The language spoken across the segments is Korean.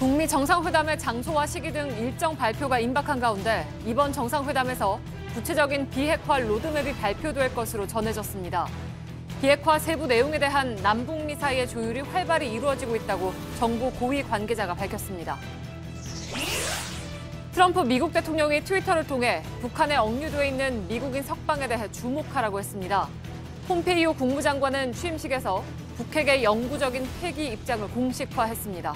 북미 정상회담의 장소와 시기 등 일정 발표가 임박한 가운데 이번 정상회담에서 구체적인 비핵화 로드맵이 발표될 것으로 전해졌습니다. 비핵화 세부 내용에 대한 남북미 사이의 조율이 활발히 이루어지고 있다고 정부 고위 관계자가 밝혔습니다. 트럼프 미국 대통령이 트위터를 통해 북한에 억류돼 있는 미국인 석방에 대해 주목하라고 했습니다. 폼페이오 국무장관은 취임식에서 북핵의 영구적인 폐기 입장을 공식화했습니다.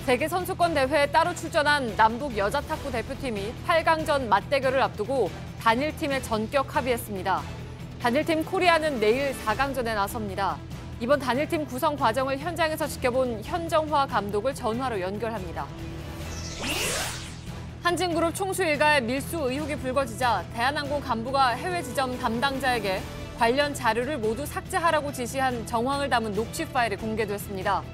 세계선수권 대회에 따로 출전한 남북 여자탁구 대표팀이 8강전 맞대결을 앞두고 단일팀에 전격 합의했습니다. 단일팀 코리아는 내일 4강전에 나섭니다. 이번 단일팀 구성 과정을 현장에서 지켜본 현정화 감독을 전화로 연결합니다. 한진그룹 총수 일가의 밀수 의혹이 불거지자 대한항공 간부가 해외 지점 담당자에게 관련 자료를 모두 삭제하라고 지시한 정황을 담은 녹취 파일이 공개됐습니다.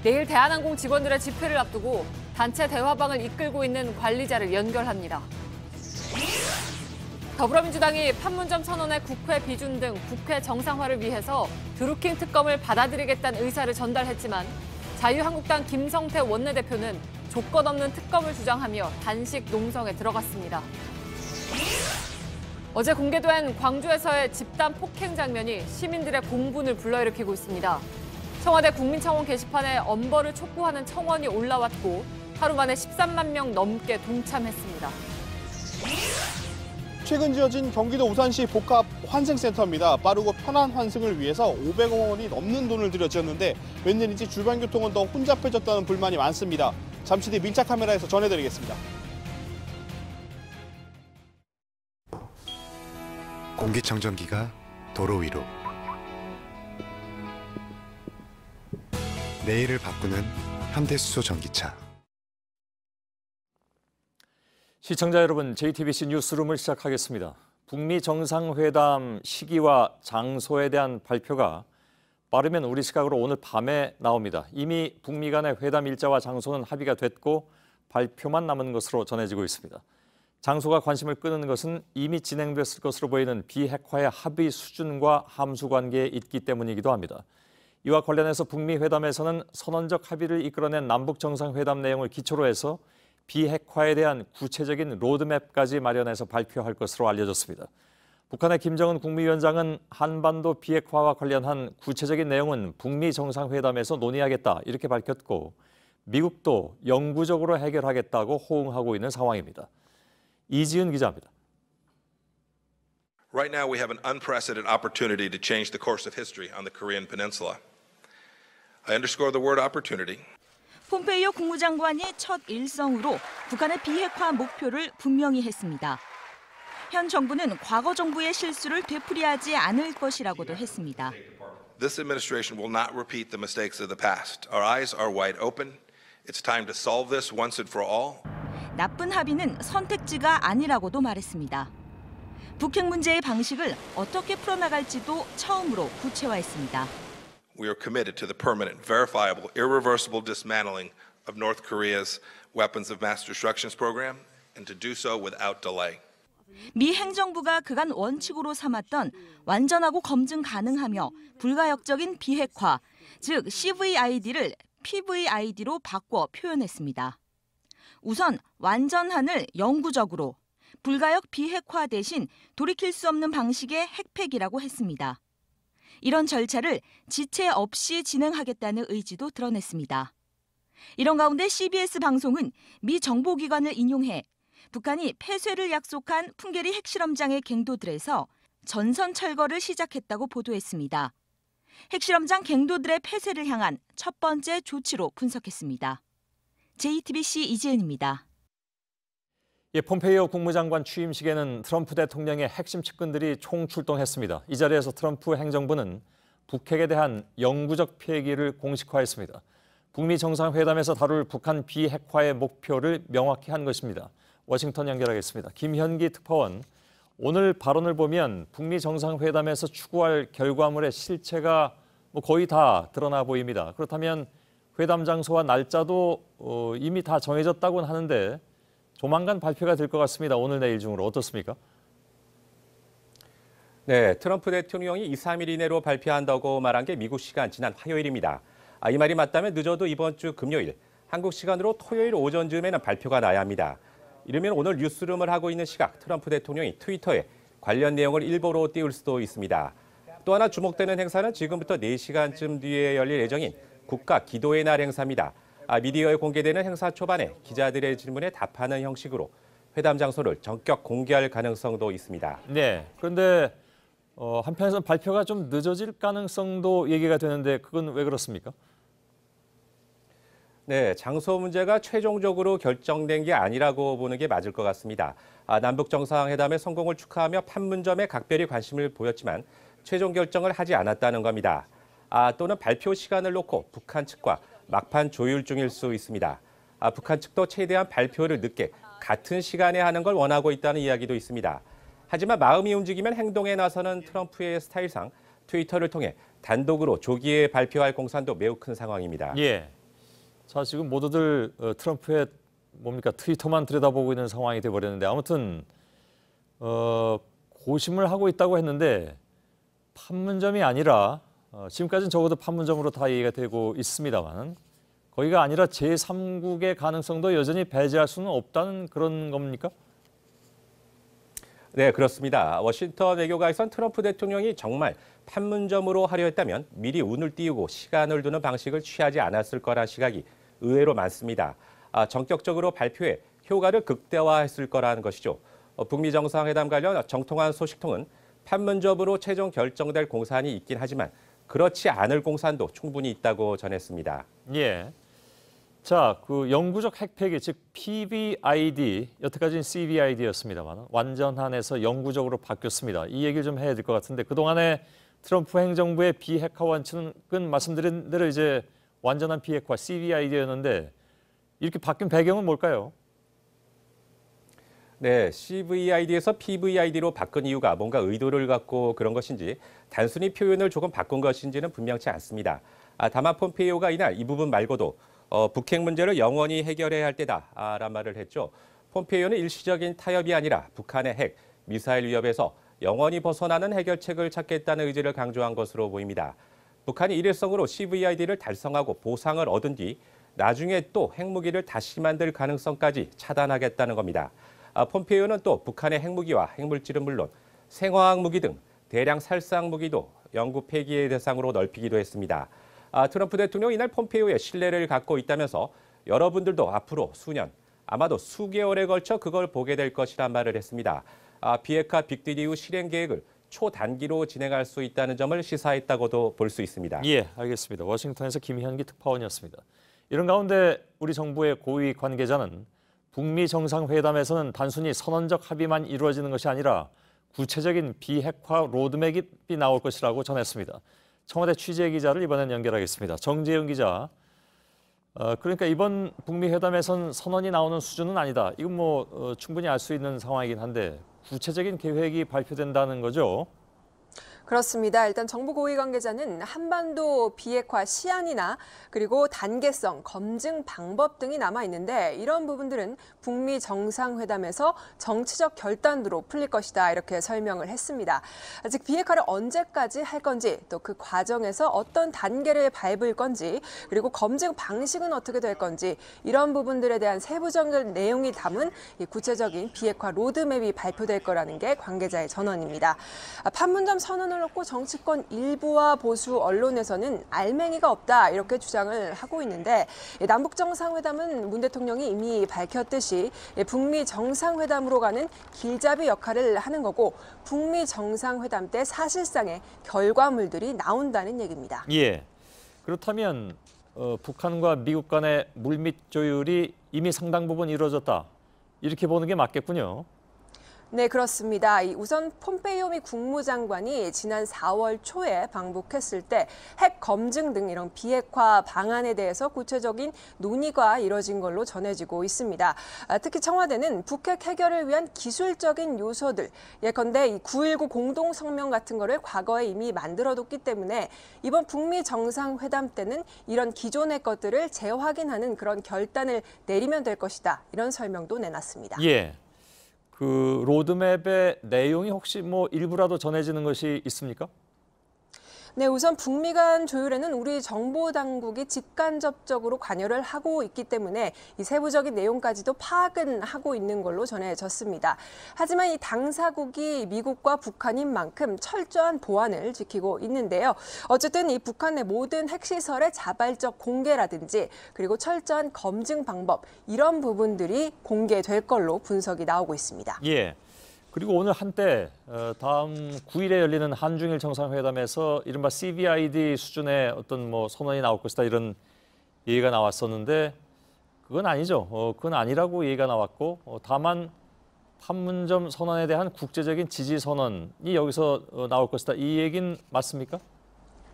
내일 대한항공 직원들의 집회를 앞두고 단체 대화방을 이끌고 있는 관리자를 연결합니다. 더불어민주당이 판문점 선언의 국회 비준 등 국회 정상화를 위해서 드루킹 특검을 받아들이겠다는 의사를 전달했지만 자유한국당 김성태 원내대표는 조건 없는 특검을 주장하며 단식 농성에 들어갔습니다. 어제 공개된 광주에서의 집단 폭행 장면이 시민들의 공분을 불러일으키고 있습니다. 청와대 국민청원 게시판에 엄벌을 촉구하는 청원이 올라왔고 하루 만에 13만 명 넘게 동참했습니다. 최근 지어진 경기도 우산시 복합 환승센터입니다. 빠르고 편한 환승을 위해서 500억 원이 넘는 돈을 들여 지었는데 웬일인지 주변 교통은 더 혼잡해졌다는 불만이 많습니다. 잠시 뒤 밀착 카메라에서 전해드리겠습니다. 공기청정기가 도로 위로. 내일을 바꾸는 현대수소 전기차. 시청자 여러분, JTBC 뉴스룸을 시작하겠습니다. 북미 정상회담 시기와 장소에 대한 발표가 빠르면 우리 시각으로 오늘 밤에 나옵니다. 이미 북미 간의 회담 일자와 장소는 합의가 됐고 발표만 남은 것으로 전해지고 있습니다. 장소가 관심을 끄는 것은 이미 진행됐을 것으로 보이는 비핵화의 합의 수준과 함수 관계에 있기 때문이기도 합니다. 이와 관련해서 북미 회담에서는 선언적 합의를 이끌어낸 남북 정상회담 내용을 기초로 해서 비핵화에 대한 구체적인 로드맵까지 마련해서 발표할 것으로 알려졌습니다. 북한의 김정은 국무위원장은 한반도 비핵화와 관련한 구체적인 내용은 북미 정상회담에서 논의하겠다 이렇게 밝혔고 미국도 영구적으로 해결하겠다고 호응하고 있는 상황입니다. 이지은 기자입니다. Right now we have an unprecedented opportunity to change the course of history on the Korean Peninsula. I underscore the word opportunity. 폼페이오 국무장관이 첫 일성으로 북한의 비핵화 목표를 분명히 했습니다. 현 정부는 과거 정부의 실수를 되풀이하지 않을 것이라고도 했습니다. This administration will not repeat the mistakes of the past. Our eyes are wide open. It's time to solve this once and for all. 나쁜 합의는 선택지가 아니라고도 말했습니다. 북핵 문제의 방식을 어떻게 풀어나갈지도 처음으로 구체화했습니다. We are committed to the permanent, verifiable, irreversible dismantling of North Korea's weapons of mass destruction program and to do so without delay. 미 행정부가 그간 원칙으로 삼았던 완전하고 검증 가능하며 불가역적인 비핵화, 즉 CVID를 PVID로 바꿔 표현했습니다. 우선 완전한을 영구적으로, 불가역 비핵화 대신 돌이킬 수 없는 방식의 핵폐기라고 했습니다. 이런 절차를 지체 없이 진행하겠다는 의지도 드러냈습니다. 이런 가운데 CBS 방송은 미 정보기관을 인용해 북한이 폐쇄를 약속한 풍계리 핵실험장의 갱도들에서 전선 철거를 시작했다고 보도했습니다. 핵실험장 갱도들의 폐쇄를 향한 첫 번째 조치로 분석했습니다. JTBC 이지은입니다. 폼페이오 국무장관 취임식에는 트럼프 대통령의 핵심 측근들이 총출동했습니다. 이 자리에서 트럼프 행정부는 북핵에 대한 영구적 폐기를 공식화했습니다. 북미 정상회담에서 다룰 북한 비핵화의 목표를 명확히 한 것입니다. 워싱턴 연결하겠습니다. 김현기 특파원, 오늘 발언을 보면 북미 정상회담에서 추구할 결과물의 실체가 거의 다 드러나 보입니다. 그렇다면 회담 장소와 날짜도 이미 다 정해졌다고는 하는데 조만간 발표가 될 것 같습니다. 오늘 내일 중으로 어떻습니까? 네, 트럼프 대통령이 2, 3일 이내로 발표한다고 말한 게 미국 시간 지난 화요일입니다. 이 말이 맞다면 늦어도 이번 주 금요일, 한국 시간으로 토요일 오전쯤에는 발표가 나야 합니다. 이르면 오늘 뉴스룸을 하고 있는 시각 트럼프 대통령이 트위터에 관련 내용을 일부러 띄울 수도 있습니다. 또 하나 주목되는 행사는 지금부터 4시간쯤 뒤에 열릴 예정인 국가 기도의 날 행사입니다. 미디어에 공개되는 행사 초반에 기자들의 질문에 답하는 형식으로 회담 장소를 전격 공개할 가능성도 있습니다. 네, 그런데 한편에서는 발표가 좀 늦어질 가능성도 얘기가 되는데 그건 왜 그렇습니까? 네, 장소 문제가 최종적으로 결정된 게 아니라고 보는 게 맞을 것 같습니다. 남북 정상회담의 성공을 축하하며 판문점에 각별히 관심을 보였지만 최종 결정을 하지 않았다는 겁니다. 또는 발표 시간을 놓고 북한 측과 막판 조율 중일 수 있습니다. 북한 측도 최대한 발표를 늦게 같은 시간에 하는 걸 원하고 있다는 이야기도 있습니다. 하지만 마음이 움직이면 행동에 나서는 트럼프의 스타일상 트위터를 통해 단독으로 조기에 발표할 공산도 매우 큰 상황입니다. 예. 자, 지금 모두들 트럼프의 트위터만 들여다보고 있는 상황이 돼버렸는데 아무튼 고심을 하고 있다고 했는데 판문점이 아니라 지금까지는 적어도 판문점으로 다 얘기가 되고 있습니다만 거기가 아니라 제3국의 가능성도 여전히 배제할 수는 없다는 그런 겁니까? 네, 그렇습니다. 워싱턴 외교가에선 트럼프 대통령이 정말 판문점으로 하려 했다면 미리 운을 띄우고 시간을 두는 방식을 취하지 않았을 거란 시각이 의외로 많습니다. 전격적으로 발표해 효과를 극대화했을 거라는 것이죠. 북미 정상회담 관련 정통한 소식통은 판문점으로 최종 결정될 공산이 있긴 하지만 그렇지 않을 공산도 충분히 있다고 전했습니다. 예. 자, 그 영구적 핵폐기, 즉 PBID, 여태까지는 CBID였습니다만 완전한에서 영구적으로 바뀌었습니다. 이 얘기를 좀 해야 될 것 같은데 그동안에 트럼프 행정부의 비핵화 원칙은 말씀드린 대로 이제 완전한 비핵화 CBID였는데 이렇게 바뀐 배경은 뭘까요? 네, CVID에서 PVID로 바꾼 이유가 뭔가 의도를 갖고 그런 것인지 단순히 표현을 조금 바꾼 것인지는 분명치 않습니다. 다만 폼페이오가 이날 이 부분 말고도 북핵 문제를 영원히 해결해야 할 때다라는 말을 했죠. 폼페이오는 일시적인 타협이 아니라 북한의 핵, 미사일 위협에서 영원히 벗어나는 해결책을 찾겠다는 의지를 강조한 것으로 보입니다. 북한이 일회성으로 CVID를 달성하고 보상을 얻은 뒤 나중에 또 핵무기를 다시 만들 가능성까지 차단하겠다는 겁니다. 폼페이오는 또 북한의 핵무기와 핵물질은 물론 생화학 무기 등 대량 살상 무기도 영구 폐기의 대상으로 넓히기도 했습니다. 트럼프 대통령이 이날 폼페이오에 신뢰를 갖고 있다면서 여러분들도 앞으로 수년, 아마도 수개월에 걸쳐 그걸 보게 될 것이란 말을 했습니다. 비핵화 빅딜 이후 실행 계획을 초단기로 진행할 수 있다는 점을 시사했다고도 볼 수 있습니다. 예, 알겠습니다. 워싱턴에서 김현기 특파원이었습니다. 이런 가운데 우리 정부의 고위 관계자는 북미 정상회담에서는 단순히 선언적 합의만 이루어지는 것이 아니라 구체적인 비핵화 로드맵이 나올 것이라고 전했습니다. 청와대 취재 기자를 이번엔 연결하겠습니다. 정재영 기자. 그러니까 이번 북미 회담에선 선언이 나오는 수준은 아니다. 이건 충분히 알 수 있는 상황이긴 한데 구체적인 계획이 발표된다는 거죠. 그렇습니다. 일단 정부 고위 관계자는 한반도 비핵화 시안이나 그리고 단계성, 검증 방법 등이 남아 있는데 이런 부분들은 북미 정상회담에서 정치적 결단으로 풀릴 것이다 이렇게 설명을 했습니다. 즉 비핵화를 언제까지 할 건지 또 그 과정에서 어떤 단계를 밟을 건지 그리고 검증 방식은 어떻게 될 건지 이런 부분들에 대한 세부적인 내용이 담은 구체적인 비핵화 로드맵이 발표될 거라는 게 관계자의 전언입니다. 판문점 선언을 놓고 정치권 일부와 보수 언론에서는 알맹이가 없다 이렇게 주장을 하고 있는데 남북 정상회담은 문 대통령이 이미 밝혔듯이 북미 정상회담으로 가는 길잡이 역할을 하는 거고 북미 정상회담 때 사실상의 결과물들이 나온다는 얘기입니다. 예. 그렇다면 북한과 미국 간의 물밑 조율이 이미 상당 부분 이루어졌다. 이렇게 보는 게 맞겠군요. 네, 그렇습니다. 우선 폼페이오 미 국무장관이 지난 4월 초에 방북했을 때 핵 검증 등 이런 비핵화 방안에 대해서 구체적인 논의가 이뤄진 걸로 전해지고 있습니다. 특히 청와대는 북핵 해결을 위한 기술적인 요소들, 예컨대 이 9.19 공동성명 같은 거를 과거에 이미 만들어뒀기 때문에 이번 북미 정상회담 때는 이런 기존의 것들을 재확인하는 그런 결단을 내리면 될 것이다. 이런 설명도 내놨습니다. 예. 그 로드맵의 내용이 혹시 일부라도 전해지는 것이 있습니까? 네, 우선 북미 간 조율에는 우리 정보 당국이 직간접적으로 관여를 하고 있기 때문에 이 세부적인 내용까지도 파악은 하고 있는 걸로 전해졌습니다. 하지만 이 당사국이 미국과 북한인 만큼 철저한 보안을 지키고 있는데요. 어쨌든 이 북한의 모든 핵시설의 자발적 공개라든지 그리고 철저한 검증 방법 이런 부분들이 공개될 걸로 분석이 나오고 있습니다. 예. 그리고 오늘 한때 다음 9일에 열리는 한중일 정상회담에서 이른바 CVID 수준의 어떤 뭐 선언이 나올 것이다 이런 얘기가 나왔었는데 그건 아니죠. 그건 아니라고 얘기가 나왔고 다만 판문점 선언에 대한 국제적인 지지 선언이 여기서 나올 것이다. 이 얘기는 맞습니까?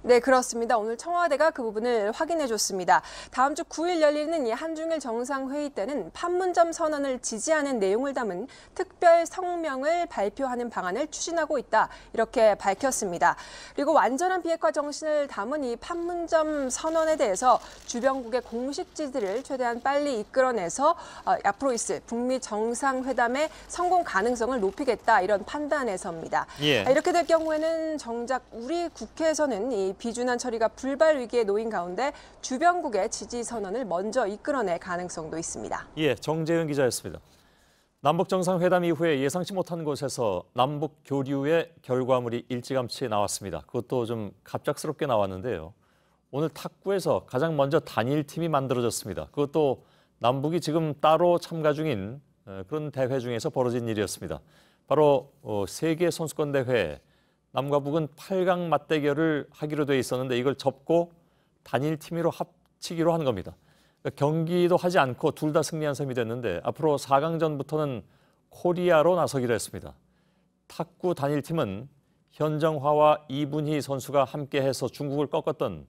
네, 그렇습니다. 오늘 청와대가 그 부분을 확인해 줬습니다. 다음 주 9일 열리는 이 한중일 정상회의 때는 판문점 선언을 지지하는 내용을 담은 특별 성명을 발표하는 방안을 추진하고 있다. 이렇게 밝혔습니다. 그리고 완전한 비핵화 정신을 담은 이 판문점 선언에 대해서 주변국의 공식 지지를 최대한 빨리 이끌어내서 앞으로 있을 북미 정상회담의 성공 가능성을 높이겠다. 이런 판단에서입니다. 예. 이렇게 될 경우에는 정작 우리 국회에서는 이 비준한 처리가 불발 위기에 놓인 가운데 주변국의 지지 선언을 먼저 이끌어낼 가능성도 있습니다. 예, 정재은 기자였습니다. 남북 정상회담 이후에 예상치 못한 곳에서 남북 교류의 결과물이 일찌감치 나왔습니다. 그것도 좀 갑작스럽게 나왔는데요. 오늘 탁구에서 가장 먼저 단일팀이 만들어졌습니다. 그것도 남북이 지금 따로 참가 중인 그런 대회 중에서 벌어진 일이었습니다. 바로 세계 선수권 대회 남과 북은 8강 맞대결을 하기로 돼 있었는데 이걸 접고 단일팀으로 합치기로 한 겁니다. 그러니까 경기도 하지 않고 둘 다 승리한 셈이 됐는데 앞으로 4강전부터는 코리아로 나서기로 했습니다. 탁구 단일팀은 현정화와 이분희 선수가 함께해서 중국을 꺾었던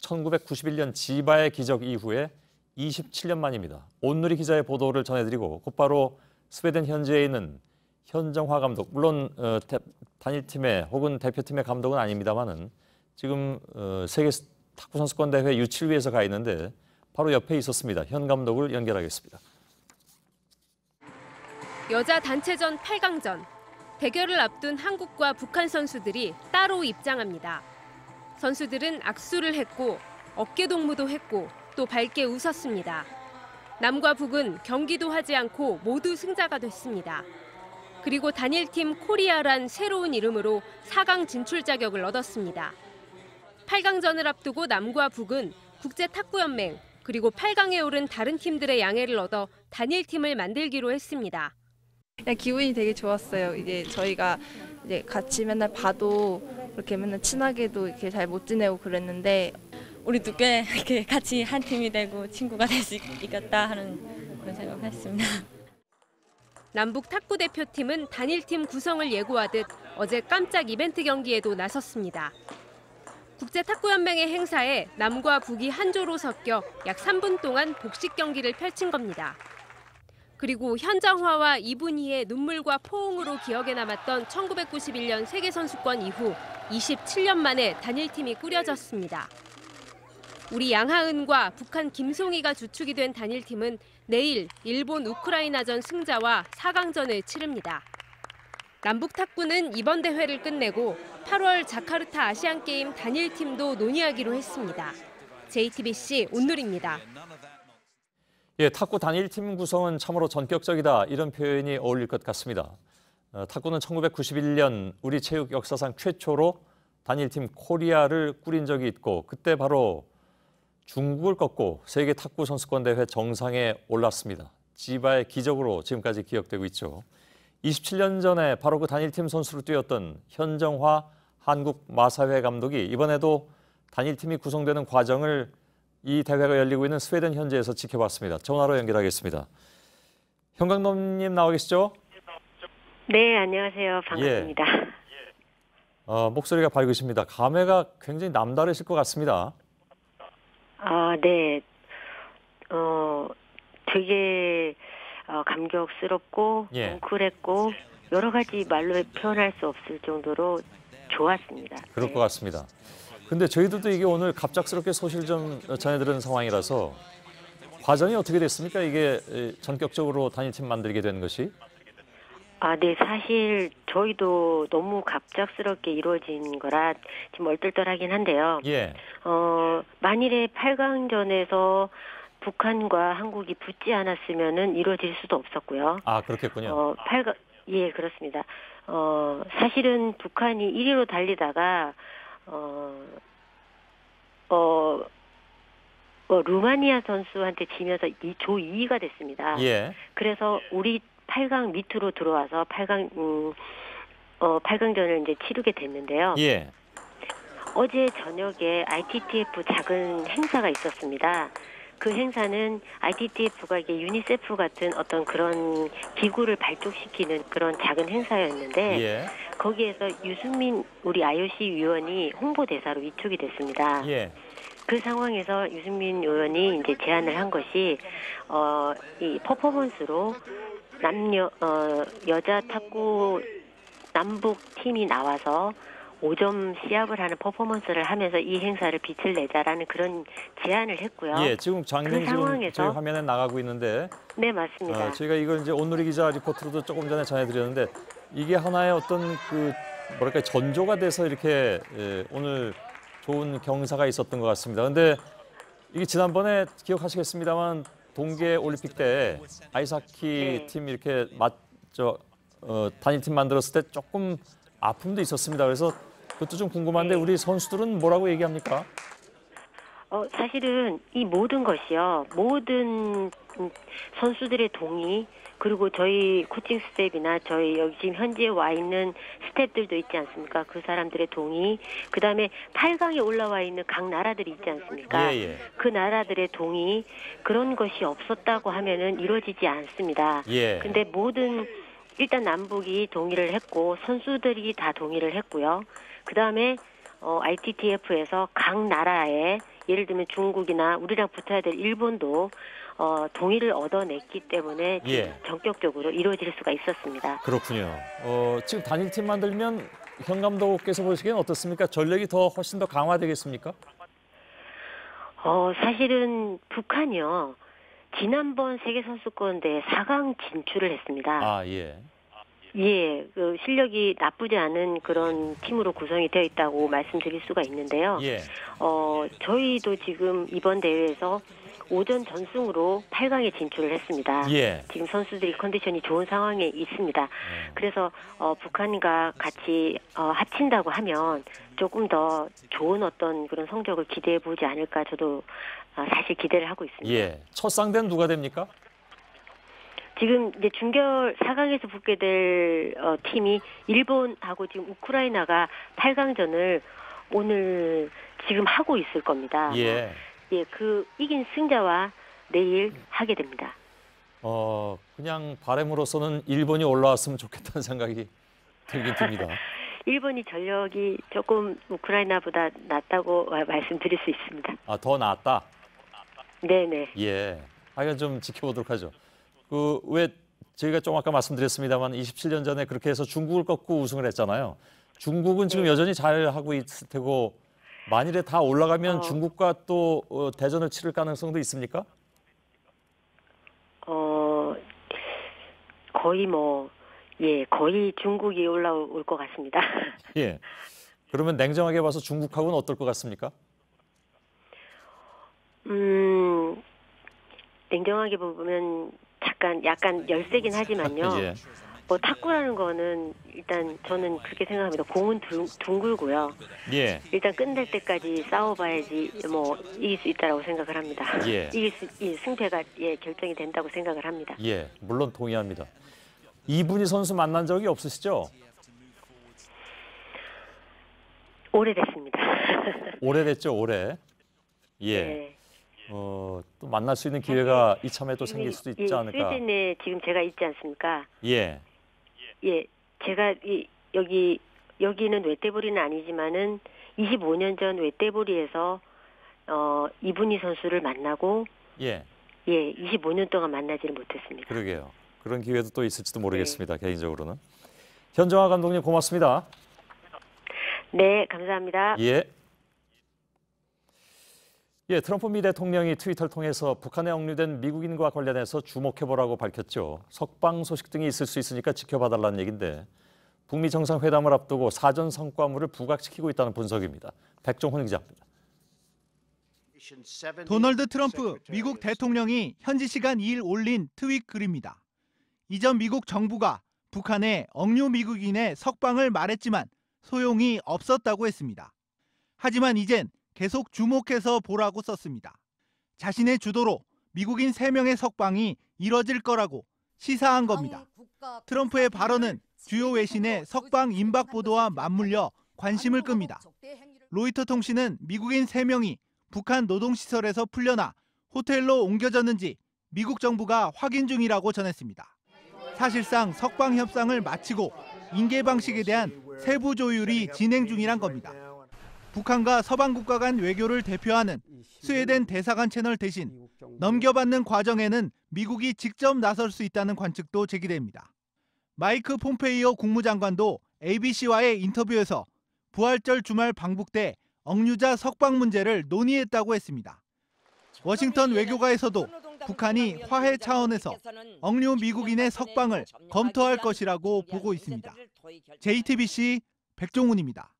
1991년 지바의 기적 이후에 27년 만입니다. 온누리 기자의 보도를 전해드리고 곧바로 스웨덴 현지에 있는 현정화 감독, 물론 단일팀의 혹은 대표팀의 감독은 아닙니다만은 지금 세계 탁구 선수권 대회 U7위에서 가 있는데 바로 옆에 있었습니다. 현 감독을 연결하겠습니다. 여자 단체전 8강전. 대결을 앞둔 한국과 북한 선수들이 따로 입장합니다. 선수들은 악수를 했고 어깨 동무도 했고 또 밝게 웃었습니다. 남과 북은 경기도 하지 않고 모두 승자가 됐습니다. 그리고 단일팀 코리아란 새로운 이름으로 4강 진출 자격을 얻었습니다. 8강전을 앞두고 남과 북은 국제탁구연맹 그리고 8강에 오른 다른 팀들의 양해를 얻어 단일팀을 만들기로 했습니다. 기분이 되게 좋았어요. 이제 저희가 이제 같이 맨날 봐도 그렇게 맨날 친하게도 이렇게 잘 못 지내고 그랬는데 우리 두 개 이렇게 같이 한 팀이 되고 친구가 될 수 있겠다 하는 그런 생각을 했습니다. 남북 탁구 대표팀은 단일팀 구성을 예고하듯 어제 깜짝 이벤트 경기에도 나섰습니다. 국제탁구연맹의 행사에 남과 북이 한 조로 섞여 약 3분 동안 복식 경기를 펼친 겁니다. 그리고 현정화와 이분희의 눈물과 포옹으로 기억에 남았던 1991년 세계선수권 이후 27년 만에 단일팀이 꾸려졌습니다. 우리 양하은과 북한 김송희가 주축이 된 단일팀은 내일 일본 우크라이나전 승자와 4강전을 치릅니다. 남북 탁구는 이번 대회를 끝내고 8월 자카르타 아시안게임 단일팀도 논의하기로 했습니다. JTBC 온누리입니다. 예, 탁구 단일팀 구성은 참으로 전격적이다 이런 표현이 어울릴 것 같습니다. 탁구는 1991년 우리 체육 역사상 최초로 단일팀 코리아를 꾸린 적이 있고 그때 바로 중국을 꺾고 세계 탁구 선수권 대회 정상에 올랐습니다. 지바의 기적으로 지금까지 기억되고 있죠. 27년 전에 바로 그 단일팀 선수로 뛰었던 현정화 한국 마사회 감독이 이번에도 단일팀이 구성되는 과정을 이 대회가 열리고 있는 스웨덴 현지에서 지켜봤습니다. 전화로 연결하겠습니다. 현 감독님 나와 계시죠? 네, 안녕하세요. 반갑습니다. 예. 목소리가 밝으십니다. 감회가 굉장히 남다르실 것 같습니다. 네. 되게 감격스럽고 뭉클했고 여러 가지 말로 표현할 수 없을 정도로 좋았습니다. 그럴 것 같습니다. 근데 저희들도 이게 오늘 갑작스럽게 소식 좀 전해드리는 상황이라서 과정이 어떻게 됐습니까? 이게 전격적으로 단일팀 만들게 된 것이? 네, 사실 저희도 너무 갑작스럽게 이루어진 거라 지금 얼떨떨하긴 한데요. 예. 만일에 8강전에서 북한과 한국이 붙지 않았으면은 이루어질 수도 없었고요. 아, 그렇겠군요. 8강, 예, 그렇습니다. 사실은 북한이 1위로 달리다가, 루마니아 선수한테 지면서 조 2위가 됐습니다. 예. 그래서 우리 8강 밑으로 들어와서 8강전을 이제 치르게 됐는데요. 예. 어제 저녁에 ITTF 작은 행사가 있었습니다. 그 행사는 ITTF가 이게 유니세프 같은 어떤 그런 기구를 발족시키는 그런 작은 행사였는데 예. 거기에서 유승민 우리 IOC 위원이 홍보대사로 위촉이 됐습니다. 예. 그 상황에서 유승민 의원이 이제 제안을 한 것이 이 퍼포먼스로 여자 탁구 남북 팀이 나와서 5점 시합을 하는 퍼포먼스를 하면서 이 행사를 빛을 내자라는 그런 제안을 했고요. 예, 지금 장면 그 상황에서 저희 화면에 나가고 있는데. 네, 맞습니다. 저희가 이걸 이제 온누리 기자 리포트로도 조금 전에 전해드렸는데 이게 하나의 어떤 그 뭐랄까 전조가 돼서 이렇게 오늘 좋은 경사가 있었던 것 같습니다. 근데 이게 지난번에 기억하시겠습니다만 동계 올림픽 때 아이스하키 팀 이렇게 단일팀 만들었을 때 조금 아픔도 있었습니다. 그래서 그것도 좀 궁금한데 우리 선수들은 뭐라고 얘기합니까? 사실은 이 모든 것이요. 모든 선수들의 동의 그리고 저희 코칭 스텝이나 저희 여기 지금 현지에 와 있는 스텝들도 있지 않습니까? 그 사람들의 동의. 그다음에 8강에 올라와 있는 각 나라들이 있지 않습니까? 예, 예. 그 나라들의 동의 그런 것이 없었다고 하면은 이루어지지 않습니다. 예. 근데 일단 남북이 동의를 했고 선수들이 다 동의를 했고요. 그다음에 ITTF에서 각 나라에 예를 들면 중국이나 우리랑 붙어야 될 일본도 동의를 얻어냈기 때문에 예. 전격적으로 이루어질 수가 있었습니다. 그렇군요. 지금 단일팀 만들면 현 감독께서 보시기엔 어떻습니까? 전력이 훨씬 더 강화되겠습니까? 사실은 북한이요. 지난번 세계선수권대회 4강 진출을 했습니다. 아, 예. 예, 그 실력이 나쁘지 않은 그런 팀으로 구성이 되어 있다고 말씀드릴 수가 있는데요. 예. 저희도 지금 이번 대회에서 오전 전승으로 8강에 진출을 했습니다. 예. 지금 선수들이 컨디션이 좋은 상황에 있습니다. 그래서 북한과 같이 합친다고 하면 조금 더 좋은 어떤 그런 성적을 기대해 보지 않을까 저도 사실 기대를 하고 있습니다. 예. 첫 상대는 누가 됩니까? 지금 이제 준결 4강에서 붙게 될 팀이 일본하고 지금 우크라이나가 8강전을 오늘 지금 하고 있을 겁니다. 예. 예, 그 이긴 승자와 내일 하게 됩니다. 그냥 바람으로서는 일본이 올라왔으면 좋겠다는 생각이 들긴 듭니다. 일본이 전력이 조금 우크라이나보다 낫다고 말씀드릴 수 있습니다. 아, 더 낫다? 네네. 예. 하여간 좀 지켜보도록 하죠. 왜 저희가 좀 아까 말씀드렸습니다만 27년 전에 그렇게 해서 중국을 꺾고 우승을 했잖아요. 중국은 지금 여전히 잘하고 있을 테고 만일에 다 올라가면 중국과 또 대전을 치를 가능성도 있습니까? 거의 중국이 올라올 것 같습니다. 예. 그러면 냉정하게 봐서 중국하고는 어떨 것 같습니까? 냉정하게 보면 약간 열세긴 하지만요. 예. 탁구라는 거는 일단 저는 그렇게 생각합니다. 공은 둥글고요. 예. 일단 끝낼 때까지 싸워봐야지 이길 수 있다라고 생각을 합니다. 예. 승패가 결정이 된다고 생각을 합니다. 예, 물론 동의합니다. 이분희 선수 만난 적이 없으시죠? 오래됐습니다. 오래됐죠, 올해. 예. 네. 또 만날 수 있는 기회가 이참에 또 생길 수도 있지 않을까. 스웨덴에 지금 제가 있지 않습니까? 예. 예, 제가 여기는 웨테보리는 아니지만은 25년 전 웨테보리에서 이분희 선수를 만나고 예. 25년 동안 만나지를 못했습니다. 그러게요. 그런 기회도 또 있을지도 모르겠습니다. 네. 개인적으로는. 현정아 감독님 고맙습니다. 네, 감사합니다. 예. 예, 트럼프 미 대통령이 트위터를 통해서 북한에 억류된 미국인과 관련해서 주목해보라고 밝혔죠. 석방 소식 등이 있을 수 있으니까 지켜봐달라는 얘기인데 북미 정상회담을 앞두고 사전 성과물을 부각시키고 있다는 분석입니다. 백종훈 기자입니다. 도널드 트럼프 미국 대통령이 현지 시간 2일 올린 트윗 글입니다. 이전 미국 정부가 북한에 억류 미국인의 석방을 말했지만 소용이 없었다고 했습니다. 하지만 이젠 계속 주목해서 보라고 썼습니다. 자신의 주도로 미국인 3명의 석방이 이뤄질 거라고 시사한 겁니다. 트럼프의 발언은 주요 외신의 석방 임박 보도와 맞물려 관심을 끕니다. 로이터 통신은 미국인 3명이 북한 노동시설에서 풀려나 호텔로 옮겨졌는지 미국 정부가 확인 중이라고 전했습니다. 사실상 석방 협상을 마치고 인계 방식에 대한 세부 조율이 진행 중이란 겁니다. 북한과 서방 국가 간 외교를 대표하는 스웨덴 대사관 채널 대신 넘겨받는 과정에는 미국이 직접 나설 수 있다는 관측도 제기됩니다. 마이크 폼페이오 국무장관도 ABC와의 인터뷰에서 부활절 주말 방북 때 억류자 석방 문제를 논의했다고 했습니다. 워싱턴 외교가에서도 북한이 화해 차원에서 억류 미국인의 석방을 검토할 것이라고 보고 있습니다. JTBC 백종훈입니다.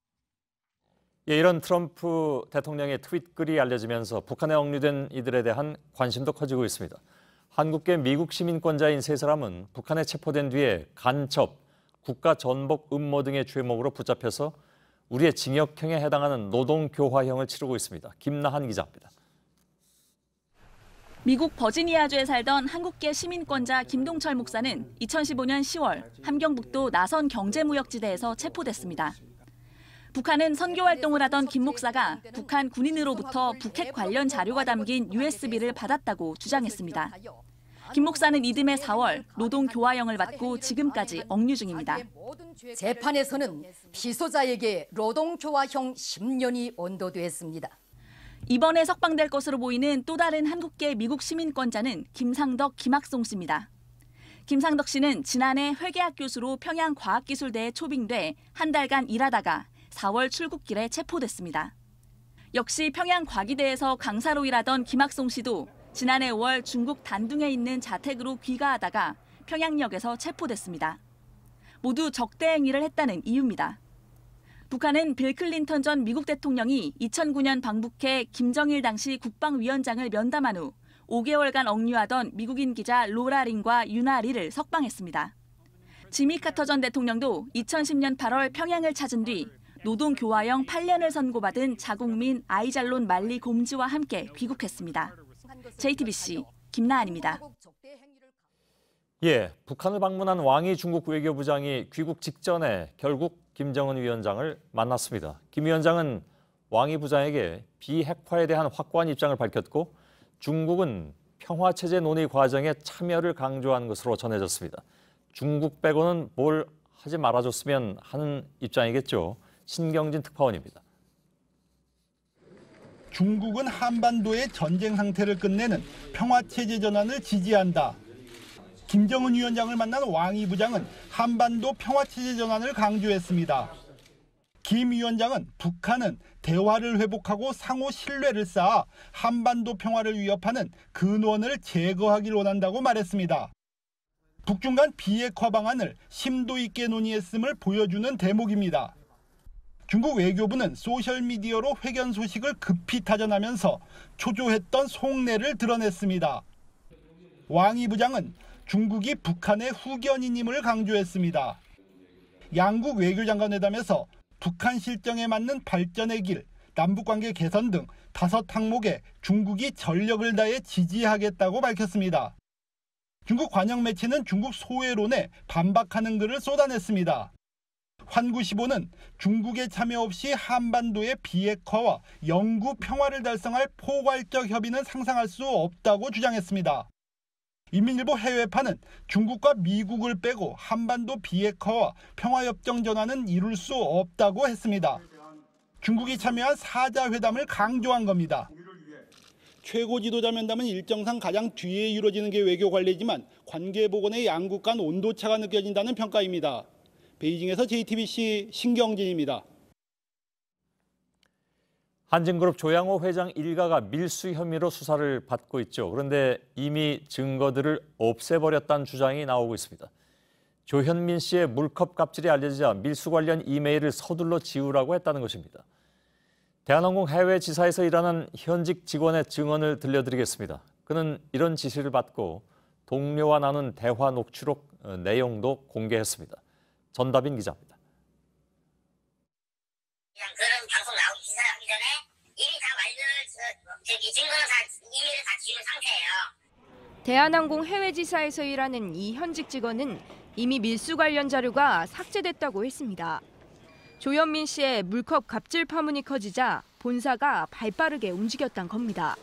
예, 이런 트럼프 대통령의 트윗 글이 알려지면서 북한에 억류된 이들에 대한 관심도 커지고 있습니다. 한국계 미국 시민권자인 3사람은 북한에 체포된 뒤에 간첩, 국가 전복 음모 등의 죄목으로 붙잡혀서 우리의 징역형에 해당하는 노동교화형을 치르고 있습니다. 김나한 기자입니다. 미국 버지니아주에 살던 한국계 시민권자 김동철 목사는 2015년 10월 함경북도 나선 경제무역지대에서 체포됐습니다. 북한은 선교활동을 하던 김 목사가 북한 군인으로부터 북핵 관련 자료가 담긴 USB를 받았다고 주장했습니다. 김 목사는 이듬해 4월 노동교화형을 받고 지금까지 억류 중입니다. 재판에서는 피소자에게 노동교화형 10년이 언도됐습니다. 이번에 석방될 것으로 보이는 또 다른 한국계 미국 시민권자는 김상덕, 김학송 씨입니다. 김상덕 씨는 지난해 회계학 교수로 평양과학기술대에 초빙돼 한 달간 일하다가 4월 출국길에 체포됐습니다. 역시 평양과기대에서 강사로 일하던 김학송 씨도 지난해 5월 중국 단둥에 있는 자택으로 귀가하다가 평양역에서 체포됐습니다. 모두 적대 행위를 했다는 이유입니다. 북한은 빌 클린턴 전 미국 대통령이 2009년 방북해 김정일 당시 국방위원장을 면담한 후 5개월간 억류하던 미국인 기자 로라 링과 유나 리를 석방했습니다. 지미 카터 전 대통령도 2010년 8월 평양을 찾은 뒤 노동교화형 8년을 선고받은 자국민 아이잘론 말리 곰지와 함께 귀국했습니다. JTBC 김나한입니다. 예, 북한을 방문한 왕이 중국 외교부장이 귀국 직전에 결국 김정은 위원장을 만났습니다. 김 위원장은 왕이 부장에게 비핵화에 대한 확고한 입장을 밝혔고 중국은 평화체제 논의 과정에 참여를 강조한 것으로 전해졌습니다. 중국 빼고는 뭘 하지 말아줬으면 하는 입장이겠죠. 신경진 특파원입니다. 중국은 한반도의 전쟁 상태를 끝내는 평화체제 전환을 지지한다. 김정은 위원장을 만난 왕이 부장은 한반도 평화체제 전환을 강조했습니다. 김 위원장은 북한은 대화를 회복하고 상호 신뢰를 쌓아 한반도 평화를 위협하는 근원을 제거하길 원한다고 말했습니다. 북중 간 비핵화 방안을 심도 있게 논의했음을 보여주는 대목입니다. 중국 외교부는 소셜미디어로 회견 소식을 급히 타전하면서 초조했던 속내를 드러냈습니다. 왕이 부장은 중국이 북한의 후견인임을 강조했습니다. 양국 외교장관 회담에서 북한 실정에 맞는 발전의 길, 남북관계 개선 등 5항목에 중국이 전력을 다해 지지하겠다고 밝혔습니다. 중국 관영 매체는 중국 소외론에 반박하는 글을 쏟아냈습니다. 환구15는 중국의 참여 없이 한반도의 비핵화와 영구 평화를 달성할 포괄적 협의는 상상할 수 없다고 주장했습니다. 인민일보 해외파는 중국과 미국을 빼고 한반도 비핵화와 평화협정 전환은 이룰 수 없다고 했습니다. 중국이 참여한 4자 회담을 강조한 겁니다. 최고 지도자 면담은 일정상 가장 뒤에 이루어지는 게 외교 관례지만 관계 복원의 양국 간 온도차가 느껴진다는 평가입니다. 베이징에서 JTBC 신경진입니다. 한진그룹 조양호 회장 일가가 밀수 혐의로 수사를 받고 있죠. 그런데 이미 증거들을 없애버렸다는 주장이 나오고 있습니다. 조현민 씨의 물컵 갑질이 알려지자 밀수 관련 이메일을 서둘러 지우라고 했다는 것입니다. 대한항공 해외 지사에서 일하는 현직 직원의 증언을 들려드리겠습니다. 그는 이런 지시를 받고 동료와 나눈 대화 녹취록 내용도 공개했습니다. 전다빈 기자입니다. 그런 방송 나오기 시작하기 전에 이미 다 증거는 다 이메일을 다 지운 상태예요. 대한항공 해외지사에서 일하는 이 현직 직원은 이미 밀수 관련 자료가 삭제됐다고 했습니다. 조현민 씨의 물컵 갑질 파문이 커지자 본사가 발빠르게 움직였단 겁니다.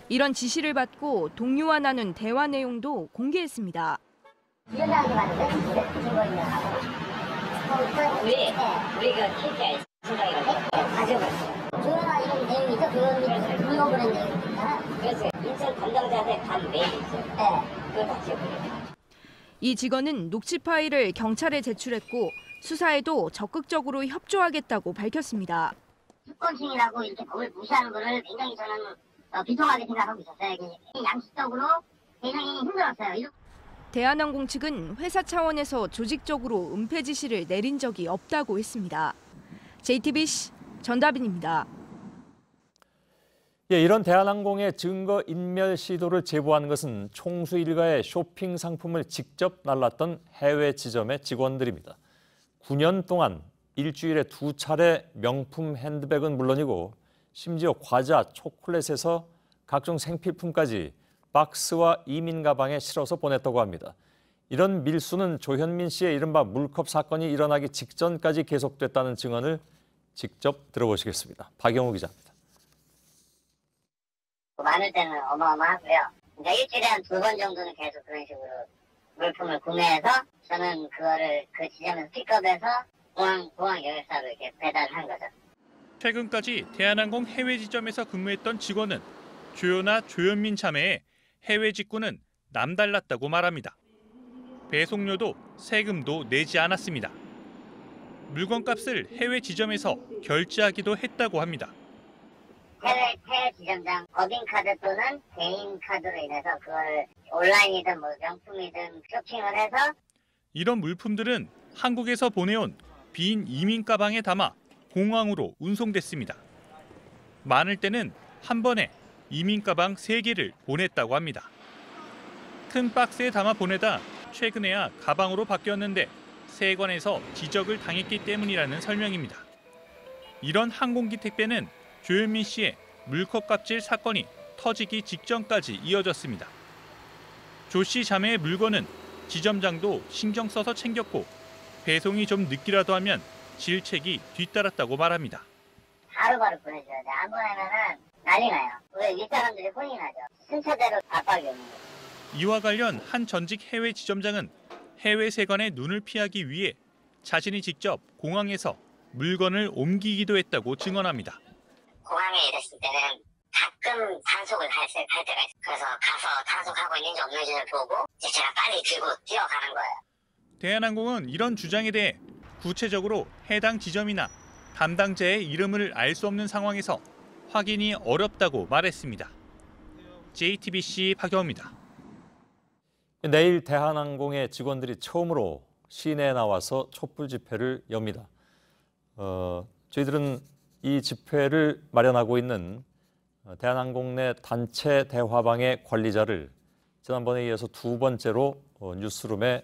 이런 지시를 받고 동료와 나눈 대화 내용도 공개했습니다. 위원장한테 받는데 증거인멸하고 우리 그 KPI 증거인멸 가져갔어요. 조현아 이런 내용이 있죠. 조현민을 불러보낸 내용이 있잖아. 그래서 인천 담당자한테 간 메일이 있어요. 네, 그걸 다 지워버려요. 이 직원은 녹취 파일을 경찰에 제출했고 수사에도 적극적으로 협조하겠다고 밝혔습니다. 특권층이라고 이렇게 법을 무시하는 것을 굉장히 저는 비통하게 생각하고 있었어요. 양식적으로 굉장히 힘들었어요. 대한항공 측은 회사 차원에서 조직적으로 은폐 지시를 내린 적이 없다고 했습니다. JTBC 전다빈입니다. 예, 이런 대한항공의 증거 인멸 시도를 제보한 것은 총수 일가의 쇼핑 상품을 직접 날랐던 해외 지점의 직원들입니다. 9년 동안 일주일에 2차례 명품 핸드백은 물론이고 심지어 과자, 초콜릿에서 각종 생필품까지 박스와 이민 가방에 실어서 보냈다고 합니다. 이런 밀수는 조현민 씨의 이른바 물컵 사건이 일어나기 직전까지 계속됐다는 증언을 직접 들어보시겠습니다. 박영우 기자입니다. 많을 때는 어마어마하고요. 그러니까 일주일에 한 2번 정도는 계속 그런 식으로 물품을 구매해서 저는 그거를 그 지점에서 픽업해서 공항 여객사로 이렇게 배달을 한 거죠. 최근까지 대한항공 해외 지점에서 근무했던 직원은 조현아, 조현민 자매의 해외 직구는 남달랐다고 말합니다. 배송료도 세금도 내지 않았습니다. 물건값을 해외 지점에서 결제하기도 했다고 합니다. 해외 지점장 법인카드 또는 개인 카드로 인해서 그걸 온라인이든 명품이든 쇼핑을 해서 이런 물품들은 한국에서 보내온 빈 이민 가방에 담아 공항으로 운송됐습니다. 많을 때는 한 번에 이민 가방 3개를 보냈다고 합니다. 큰 박스에 담아 보내다 최근에야 가방으로 바뀌었는데 세관에서 지적을 당했기 때문이라는 설명입니다. 이런 항공기 택배는 조현민 씨의 물컵 갑질 사건이 터지기 직전까지 이어졌습니다. 조 씨 자매의 물건은 지점장도 신경 써서 챙겼고 배송이 좀 늦기라도 하면 질책이 뒤따랐다고 말합니다. 바로바로 보내줘야 돼. 안 보내면은 난리 나요. 왜 윗사람들이 혼이 나죠. 순차대로 압박이 오는 거죠. 이와 관련 한 전직 해외 지점장은 해외 세관의 눈을 피하기 위해 자신이 직접 공항에서 물건을 옮기기도 했다고 증언합니다. 공항에 이랬을 때는 가끔 단속을 할 때가 있어요. 그래서 가서 단속하고 있는지 없는지를 보고 이제 제가 빨리 들고 뛰어가는 거예요. 대한항공은 이런 주장에 대해 구체적으로 해당 지점이나 담당자의 이름을 알 수 없는 상황에서 확인이 어렵다고 말했습니다. JTBC 박영우입니다. 내일 대한항공의 직원들이 처음으로 시내에 나와서 촛불 집회를 엽니다. 저희들은 이 집회를 마련하고 있는 대한항공 내 단체 대화방의 관리자를 지난번에 이어서 2번째로 뉴스룸에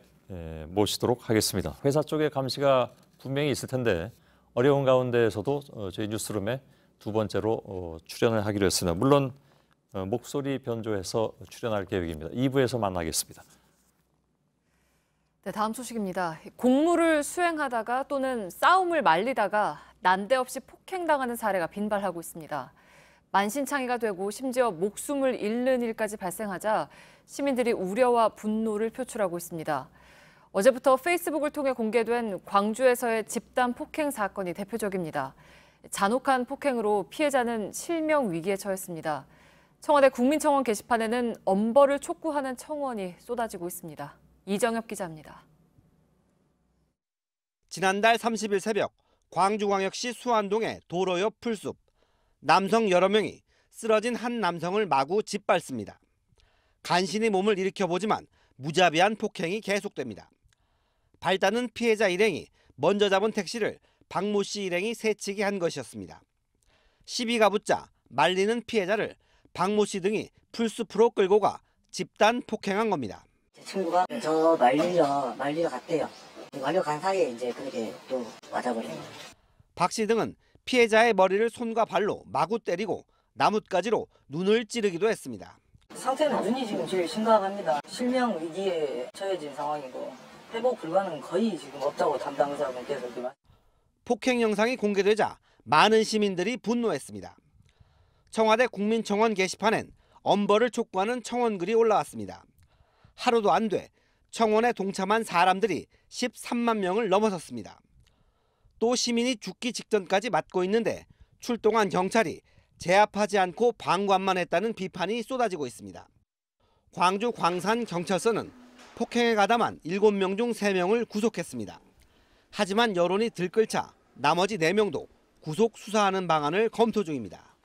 모시도록 하겠습니다. 회사 쪽의 감시가 분명히 있을 텐데 어려운 가운데에서도 저희 뉴스룸에 2번째로 출연을 하기로 했습니다. 물론 목소리 변조해서 출연할 계획입니다. 2부에서 만나겠습니다. 네, 다음 소식입니다. 공무를 수행하다가 또는 싸움을 말리다가 난데없이 폭행당하는 사례가 빈발하고 있습니다. 만신창이가 되고 심지어 목숨을 잃는 일까지 발생하자 시민들이 우려와 분노를 표출하고 있습니다. 어제부터 페이스북을 통해 공개된 광주에서의 집단 폭행 사건이 대표적입니다. 잔혹한 폭행으로 피해자는 실명 위기에 처했습니다. 청와대 국민청원 게시판에는 엄벌을 촉구하는 청원이 쏟아지고 있습니다. 이정엽 기자입니다. 지난달 30일 새벽 광주광역시 수안동의 도로 옆 풀숲. 남성 여러 명이 쓰러진 한 남성을 마구 짓밟습니다. 간신히 몸을 일으켜보지만 무자비한 폭행이 계속됩니다. 발단은 피해자 일행이 먼저 잡은 택시를 박모 씨 일행이 새치기 한 것이었습니다. 시비가 붙자 말리는 피해자를 박모 씨 등이 풀숲으로 끌고 가 집단 폭행한 겁니다. 제 친구가 저 말리러 갔대요. 말려 간 사이에 이제 그렇게 또 맞아버려요. 박 씨 등은 피해자의 머리를 손과 발로 마구 때리고 나뭇가지로 눈을 찌르기도 했습니다. 상태는 눈이 지금 제일 심각합니다. 실명 위기에 처해진 상황이고 회복 불가능 거의 지금 없다고 담당자분께서 폭행 영상이 공개되자 많은 시민들이 분노했습니다. 청와대 국민청원 게시판엔 엄벌을 촉구하는 청원글이 올라왔습니다. 하루도 안 돼 청원에 동참한 사람들이 13만 명을 넘어섰습니다. 또 시민이 죽기 직전까지 맞고 있는데 출동한 경찰이 제압하지 않고 방관만 했다는 비판이 쏟아지고 있습니다. 광주 광산경찰서는 폭행에 가담한 7명 중 3명을 구속했습니다. 하지만 여론이 들끓자 나머지 4명도 구속 수사하는 방안을 검토 중입니다.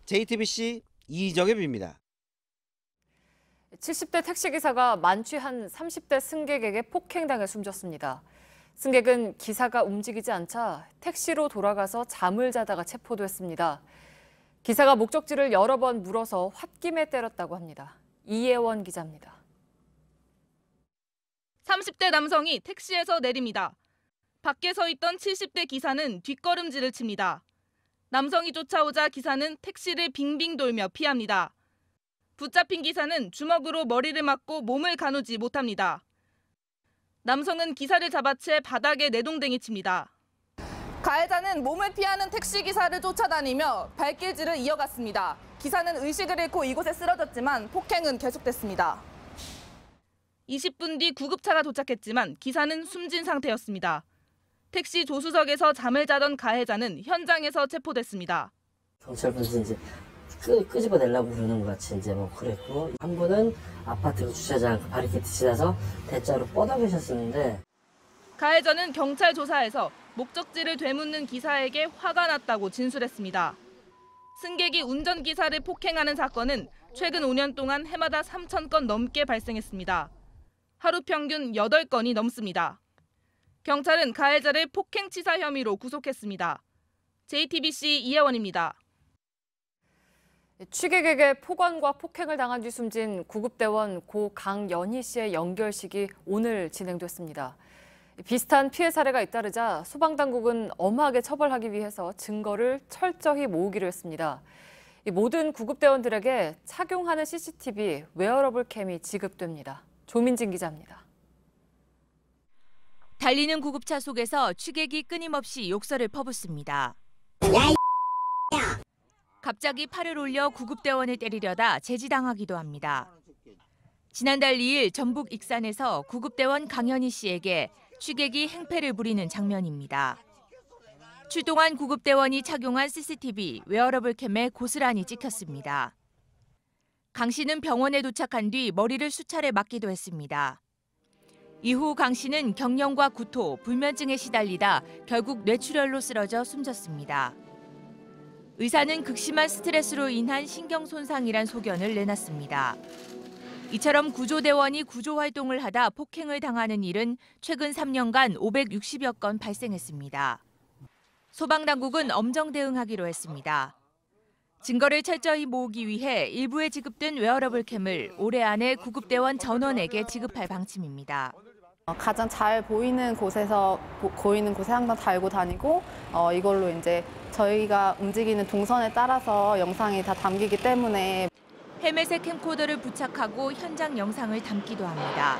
JTBC 이정엽입니다. 70대 택시기사가 만취한 30대 승객에게 폭행당해 숨졌습니다. 승객은 기사가 움직이지 않자 택시로 돌아가서 잠을 자다가 체포됐습니다. 기사가 목적지를 여러 번 물어서 홧김에 때렸다고 합니다. 이예원 기자입니다. 30대 남성이 택시에서 내립니다. 밖에 서 있던 70대 기사는 뒷걸음질을 칩니다. 남성이 쫓아오자 기사는 택시를 빙빙 돌며 피합니다. 붙잡힌 기사는 주먹으로 머리를 맞고 몸을 가누지 못합니다. 남성은 기사를 잡아채 바닥에 내동댕이 칩니다. 가해자는 몸을 피하는 택시기사를 쫓아다니며 발길질을 이어갔습니다. 기사는 의식을 잃고 이곳에 쓰러졌지만 폭행은 계속됐습니다. 20분 뒤 구급차가 도착했지만 기사는 숨진 상태였습니다. 택시 조수석에서 잠을 자던 가해자는 현장에서 체포됐습니다. 경찰분들이 이제 끄집어내려고 그러는 것 같이 이제 뭐 그랬고, 한 분은 아파트 주차장 바리케이트 지나서 대자로 뻗어 계셨었는데, 가해자는 경찰 조사에서 목적지를 되묻는 기사에게 화가 났다고 진술했습니다. 승객이 운전기사를 폭행하는 사건은 최근 5년 동안 해마다 3,000건 넘게 발생했습니다. 하루 평균 8건이 넘습니다. 경찰은 가해자를 폭행치사 혐의로 구속했습니다. JTBC 이혜원입니다. 취객에게 폭언과 폭행을 당한 뒤 숨진 구급대원 고 강연희 씨의 연결식이 오늘 진행됐습니다. 비슷한 피해 사례가 잇따르자 소방당국은 엄하게 처벌하기 위해서 증거를 철저히 모으기로 했습니다. 모든 구급대원들에게 착용하는 CCTV 웨어러블 캠이 지급됩니다. 조민진 기자입니다. 달리는 구급차 속에서 취객이 끊임없이 욕설을 퍼붓습니다. 갑자기 팔을 올려 구급대원을 때리려다 제지당하기도 합니다. 지난달 2일 전북 익산에서 구급대원 강연희 씨에게 취객이 행패를 부리는 장면입니다. 출동한 구급대원이 착용한 CCTV 웨어러블 캠에 고스란히 찍혔습니다. 강 씨는 병원에 도착한 뒤 머리를 수차례 맞기도 했습니다. 이후 강 씨는 경련과 구토, 불면증에 시달리다 결국 뇌출혈로 쓰러져 숨졌습니다. 의사는 극심한 스트레스로 인한 신경 손상이란 소견을 내놨습니다. 이처럼 구조대원이 구조활동을 하다 폭행을 당하는 일은 최근 3년간 560여 건 발생했습니다. 소방당국은 엄정 대응하기로 했습니다. 증거를 철저히 모으기 위해 일부에 지급된 웨어러블 캠을 올해 안에 구급대원 전원에게 지급할 방침입니다. 가장 잘 보이는 곳에 항상 달고 다니고 이걸로 이제 저희가 움직이는 동선에 따라서 영상이 다 담기기 때문에 헬멧에 캠코더를 부착하고 현장 영상을 담기도 합니다.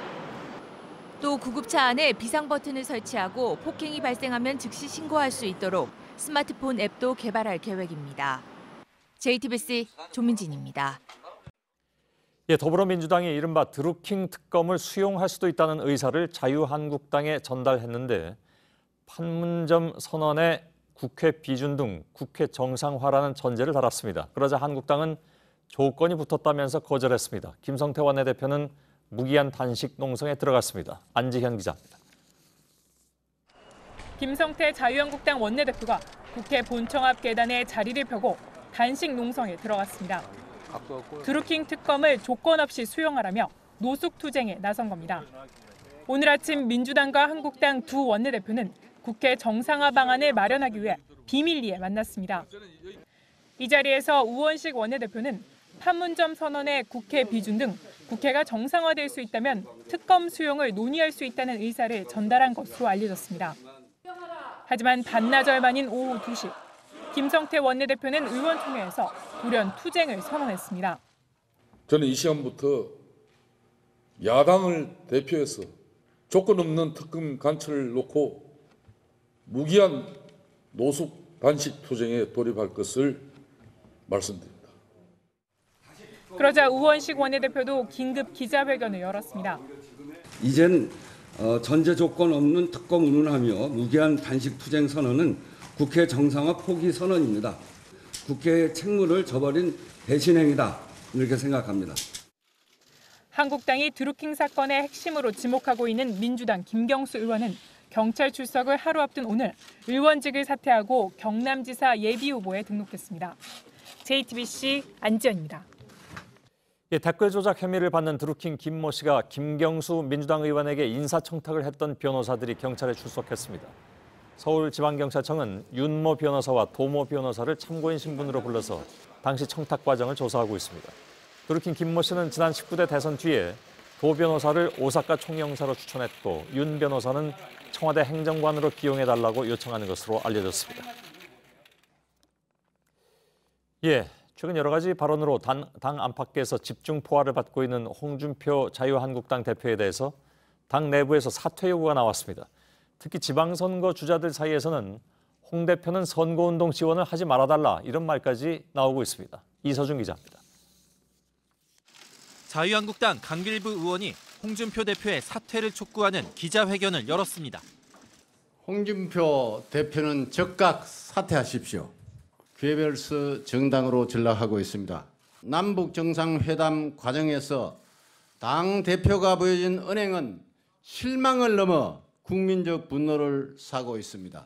또 구급차 안에 비상 버튼을 설치하고 폭행이 발생하면 즉시 신고할 수 있도록 스마트폰 앱도 개발할 계획입니다. JTBC 조민진입니다. 더불어민주당이 이른바 드루킹 특검을 수용할 수도 있다는 의사를 자유한국당에 전달했는데 판문점 선언에 국회 비준 등 국회 정상화라는 전제를 달았습니다. 그러자 한국당은 조건이 붙었다면서 거절했습니다. 김성태 원내대표는 무기한 단식 농성에 들어갔습니다. 안지현 기자입니다. 김성태 자유한국당 원내대표가 국회 본청 앞 계단에 자리를 펴고 단식 농성에 들어갔습니다. 드루킹 특검을 조건 없이 수용하라며 노숙투쟁에 나선 겁니다. 오늘 아침 민주당과 한국당 두 원내대표는 국회 정상화 방안을 마련하기 위해 비밀리에 만났습니다. 이 자리에서 우원식 원내대표는 판문점 선언의 국회 비준 등 국회가 정상화될 수 있다면 특검 수용을 논의할 수 있다는 의사를 전달한 것으로 알려졌습니다. 하지만 반나절 만인 오후 2시, 김성태 원내대표는 의원총회에서 돌연 투쟁을 선언했습니다. 저는 이 시간부터 야당을 대표해서 조건 없는 특검 간처를 놓고 무기한 노숙 단식 투쟁에 돌입할 것을 말씀드립니다. 그러자 우원식 원내대표도 긴급 기자회견을 열었습니다. 이젠 전제 조건 없는 특검 운운하며 무기한 단식 투쟁 선언은 국회 정상화 포기 선언입니다. 국회의 책무를 저버린 배신행위다 이렇게 생각합니다. 한국당이 드루킹 사건의 핵심으로 지목하고 있는 민주당 김경수 의원은 경찰 출석을 하루 앞둔 오늘 의원직을 사퇴하고 경남지사 예비후보에 등록했습니다. JTBC 안지연입니다. 댓글 조작 혐의를 받는 드루킹 김모 씨가 김경수 민주당 의원에게 인사청탁을 했던 변호사들이 경찰에 출석했습니다. 서울지방경찰청은 윤모 변호사와 도모 변호사를 참고인 신분으로 불러서 당시 청탁 과정을 조사하고 있습니다. 드루킹 김모 씨는 지난 19대 대선 뒤에 도 변호사를 오사카 총영사로 추천했고 윤 변호사는 청와대 행정관으로 기용해달라고 요청하는 것으로 알려졌습니다. 최근 여러 가지 발언으로 당 안팎에서 집중 포화를 받고 있는 홍준표 자유한국당 대표에 대해서 당 내부에서 사퇴 요구가 나왔습니다. 특히 지방선거 주자들 사이에서는 홍 대표는 선거운동 지원을 하지 말아달라 이런 말까지 나오고 있습니다. 이서준 기자입니다. 자유한국당 강길부 의원이 홍준표 대표의 사퇴를 촉구하는 기자회견을 열었습니다. 홍준표 대표는 즉각 사퇴하십시오. 괴벨스 정당으로 전락하고 있습니다. 남북 정상회담 과정에서 당 대표가 보여준 언행은 실망을 넘어 국민적 분노를 사고 있습니다.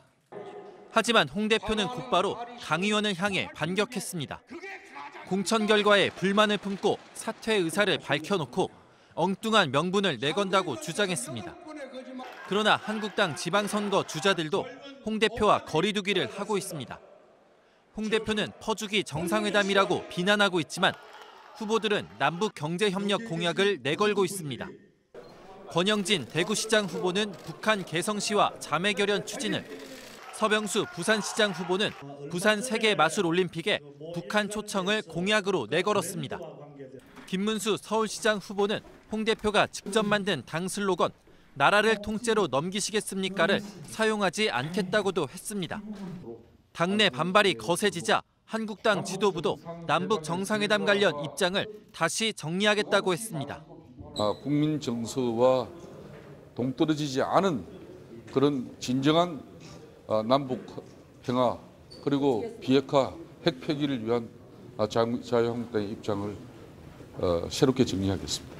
하지만 홍 대표는 곧바로 강 의원을 향해 반격했습니다. 공천 결과에 불만을 품고 사퇴 의사를 밝혀놓고 엉뚱한 명분을 내건다고 주장했습니다. 그러나 한국당 지방선거 주자들도 홍 대표와 거리두기를 하고 있습니다. 홍 대표는 퍼주기 정상회담이라고 비난하고 있지만 후보들은 남북 경제협력 공약을 내걸고 있습니다. 권영진 대구시장 후보는 북한 개성시와 자매결연 추진을, 서병수 부산시장 후보는 부산 세계마술올림픽에 북한 초청을 공약으로 내걸었습니다. 김문수 서울시장 후보는 홍 대표가 직접 만든 당 슬로건 나라를 통째로 넘기시겠습니까를 사용하지 않겠다고도 했습니다. 당내 반발이 거세지자 한국당 지도부도 남북 정상회담 관련 입장을 다시 정리하겠다고 했습니다. 국민 정서와 동떨어지지 않은 그런 진정한 남북 평화 그리고 비핵화 핵 폐기를 위한 자유한국당의 입장을 새롭게 정리하겠습니다.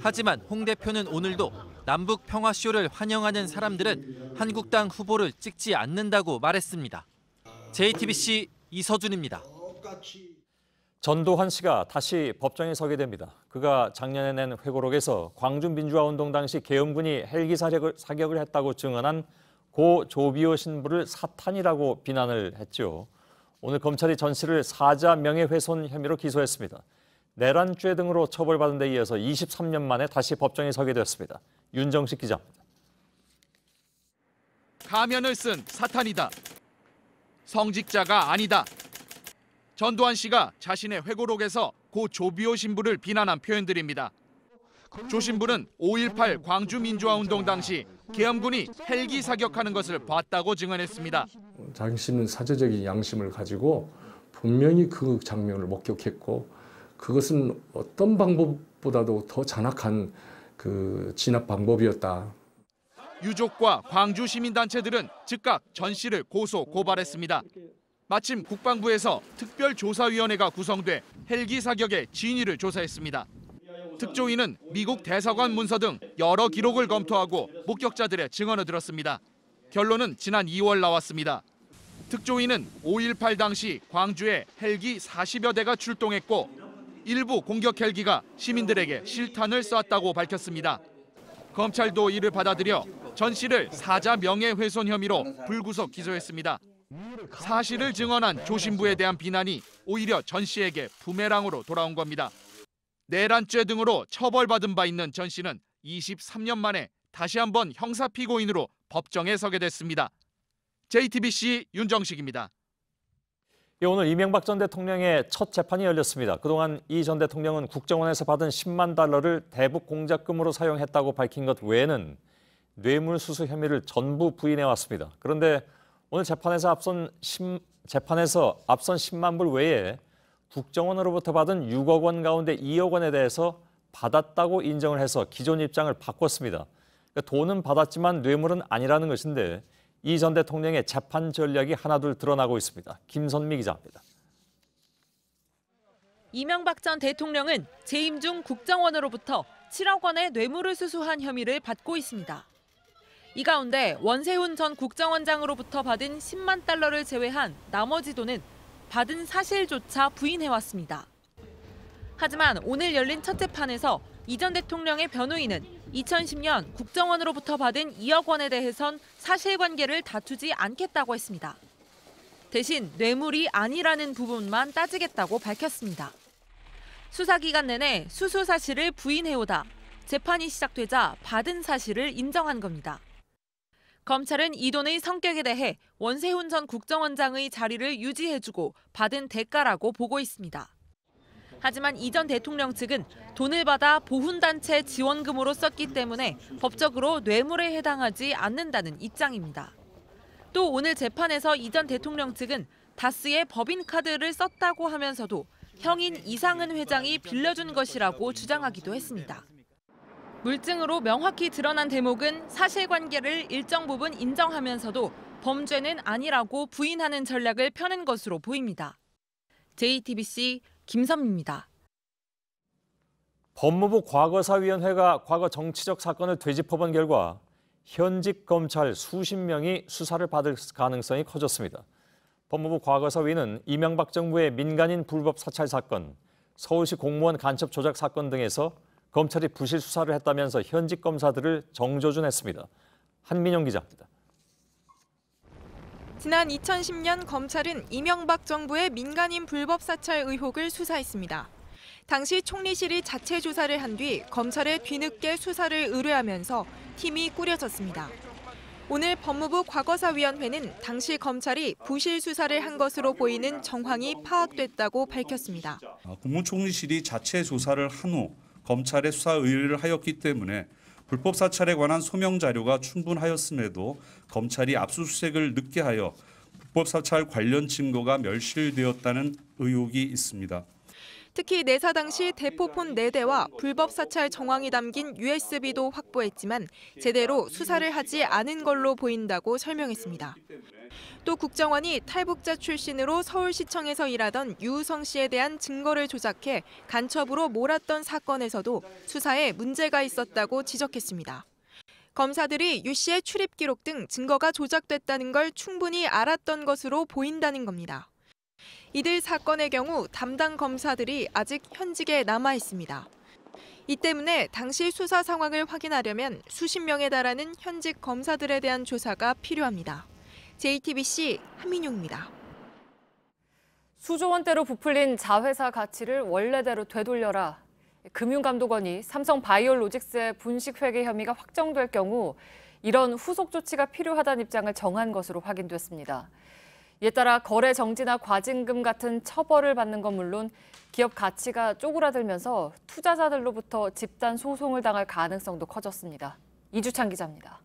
하지만 홍 대표는 오늘도 남북 평화쇼를 환영하는 사람들은 한국당 후보를 찍지 않는다고 말했습니다. JTBC 이서준입니다. 전두환 씨가 다시 법정에 서게 됩니다. 그가 작년에 낸 회고록에서 광주민주화운동 당시 계엄군이 헬기 사격을 했다고 증언한 고 조비오 신부를 사탄이라고 비난을 했죠. 오늘 검찰이 전 씨를 사자 명예훼손 혐의로 기소했습니다. 내란죄 등으로 처벌받은 데 이어서 23년 만에 다시 법정에 서게 됐습니다. 윤정식 기자입니다. 가면을 쓴 사탄이다. 성직자가 아니다. 전두환 씨가 자신의 회고록에서 고 조비오 신부를 비난한 표현들입니다. 조 신부는 5.18 광주민주화운동 당시 계엄군이 헬기 사격하는 것을 봤다고 증언했습니다. 당신은 사제적인 양심을 가지고 분명히 그 장면을 목격했고 그것은 어떤 방법보다도 더 잔악한 그 진압 방법이었다. 유족과 광주 시민단체들은 즉각 전 씨를 고소 고발했습니다. 마침 국방부에서 특별조사위원회가 구성돼 헬기 사격의 진위를 조사했습니다. 특조위는 미국 대사관 문서 등 여러 기록을 검토하고 목격자들의 증언을 들었습니다. 결론은 지난 2월 나왔습니다. 특조위는 5.18 당시 광주에 헬기 40여 대가 출동했고 일부 공격 헬기가 시민들에게 실탄을 쐈다고 밝혔습니다. 검찰도 이를 받아들여 전 씨를 사자 명예훼손 혐의로 불구속 기소했습니다. 사실을 증언한 조신부에 대한 비난이 오히려 전 씨에게 부메랑으로 돌아온 겁니다. 내란죄 등으로 처벌받은 바 있는 전 씨는 23년 만에 다시 한번 형사피고인으로 법정에 서게 됐습니다. JTBC 윤정식입니다. 오늘 이명박 전 대통령의 첫 재판이 열렸습니다. 그동안 이 전 대통령은 국정원에서 받은 10만 달러를 대북 공작금으로 사용했다고 밝힌 것 외에는 뇌물수수 혐의를 전부 부인해왔습니다. 그런데 오늘 재판에서 앞선 10만 불 외에 국정원으로부터 받은 6억 원 가운데 2억 원에 대해서 받았다고 인정을 해서 기존 입장을 바꿨습니다. 그러니까 돈은 받았지만 뇌물은 아니라는 것인데 이 전 대통령의 재판 전략이 하나둘 드러나고 있습니다. 김선미 기자입니다. 이명박 전 대통령은 재임 중 국정원으로부터 7억 원의 뇌물을 수수한 혐의를 받고 있습니다. 이 가운데 원세훈 전 국정원장으로부터 받은 10만 달러를 제외한 나머지 돈은 받은 사실조차 부인해왔습니다. 하지만 오늘 열린 첫 재판에서 이 전 대통령의 변호인은 2010년 국정원으로부터 받은 2억 원에 대해선 사실관계를 다투지 않겠다고 했습니다. 대신 뇌물이 아니라는 부분만 따지겠다고 밝혔습니다. 수사기간 내내 수수 사실을 부인해오다 재판이 시작되자 받은 사실을 인정한 겁니다. 검찰은 이 돈의 성격에 대해 원세훈 전 국정원장의 자리를 유지해주고 받은 대가라고 보고 있습니다. 하지만 이 전 대통령 측은 돈을 받아 보훈단체 지원금으로 썼기 때문에 법적으로 뇌물에 해당하지 않는다는 입장입니다. 또 오늘 재판에서 이 전 대통령 측은 다스의 법인카드를 썼다고 하면서도 형인 이상은 회장이 빌려준 것이라고 주장하기도 했습니다. 물증으로 명확히 드러난 대목은 사실관계를 일정 부분 인정하면서도 범죄는 아니라고 부인하는 전략을 펴는 것으로 보입니다. JTBC 김선미입니다. 법무부 과거사위원회가 과거 정치적 사건을 되짚어본 결과 현직 검찰 수십 명이 수사를 받을 가능성이 커졌습니다. 법무부 과거사위는 이명박 정부의 민간인 불법 사찰 사건, 서울시 공무원 간첩 조작 사건 등에서 검찰이 부실 수사를 했다면서 현직 검사들을 정조준했습니다. 한민영 기자입니다. 지난 2010년 검찰은 이명박 정부의 민간인 불법 사찰 의혹을 수사했습니다. 당시 총리실이 자체 조사를 한 뒤 검찰에 뒤늦게 수사를 의뢰하면서 팀이 꾸려졌습니다. 오늘 법무부 과거사위원회는 당시 검찰이 부실 수사를 한 것으로 보이는 정황이 파악됐다고 밝혔습니다. 국무총리실이 자체 조사를 한 후 검찰에 수사 의뢰를 하였기 때문에 불법 사찰에 관한 소명 자료가 충분하였음에도 검찰이 압수수색을 늦게 하여 불법 사찰 관련 증거가 멸실되었다는 의혹이 있습니다. 특히 내사 당시 대포폰 4대와 불법 사찰 정황이 담긴 USB도 확보했지만 제대로 수사를 하지 않은 걸로 보인다고 설명했습니다. 또 국정원이 탈북자 출신으로 서울시청에서 일하던 유우성 씨에 대한 증거를 조작해 간첩으로 몰았던 사건에서도 수사에 문제가 있었다고 지적했습니다. 검사들이 유 씨의 출입 기록 등 증거가 조작됐다는 걸 충분히 알았던 것으로 보인다는 겁니다. 이들 사건의 경우 담당 검사들이 아직 현직에 남아 있습니다. 이 때문에 당시 수사 상황을 확인하려면 수십 명에 달하는 현직 검사들에 대한 조사가 필요합니다. JTBC 한민용입니다. 수조 원대로 부풀린 자회사 가치를 원래대로 되돌려라. 금융감독원이 삼성바이오로직스의 분식회계 혐의가 확정될 경우 이런 후속 조치가 필요하다는 입장을 정한 것으로 확인됐습니다. 이에 따라 거래 정지나 과징금 같은 처벌을 받는 건 물론 기업 가치가 쪼그라들면서 투자자들로부터 집단 소송을 당할 가능성도 커졌습니다. 이주찬 기자입니다.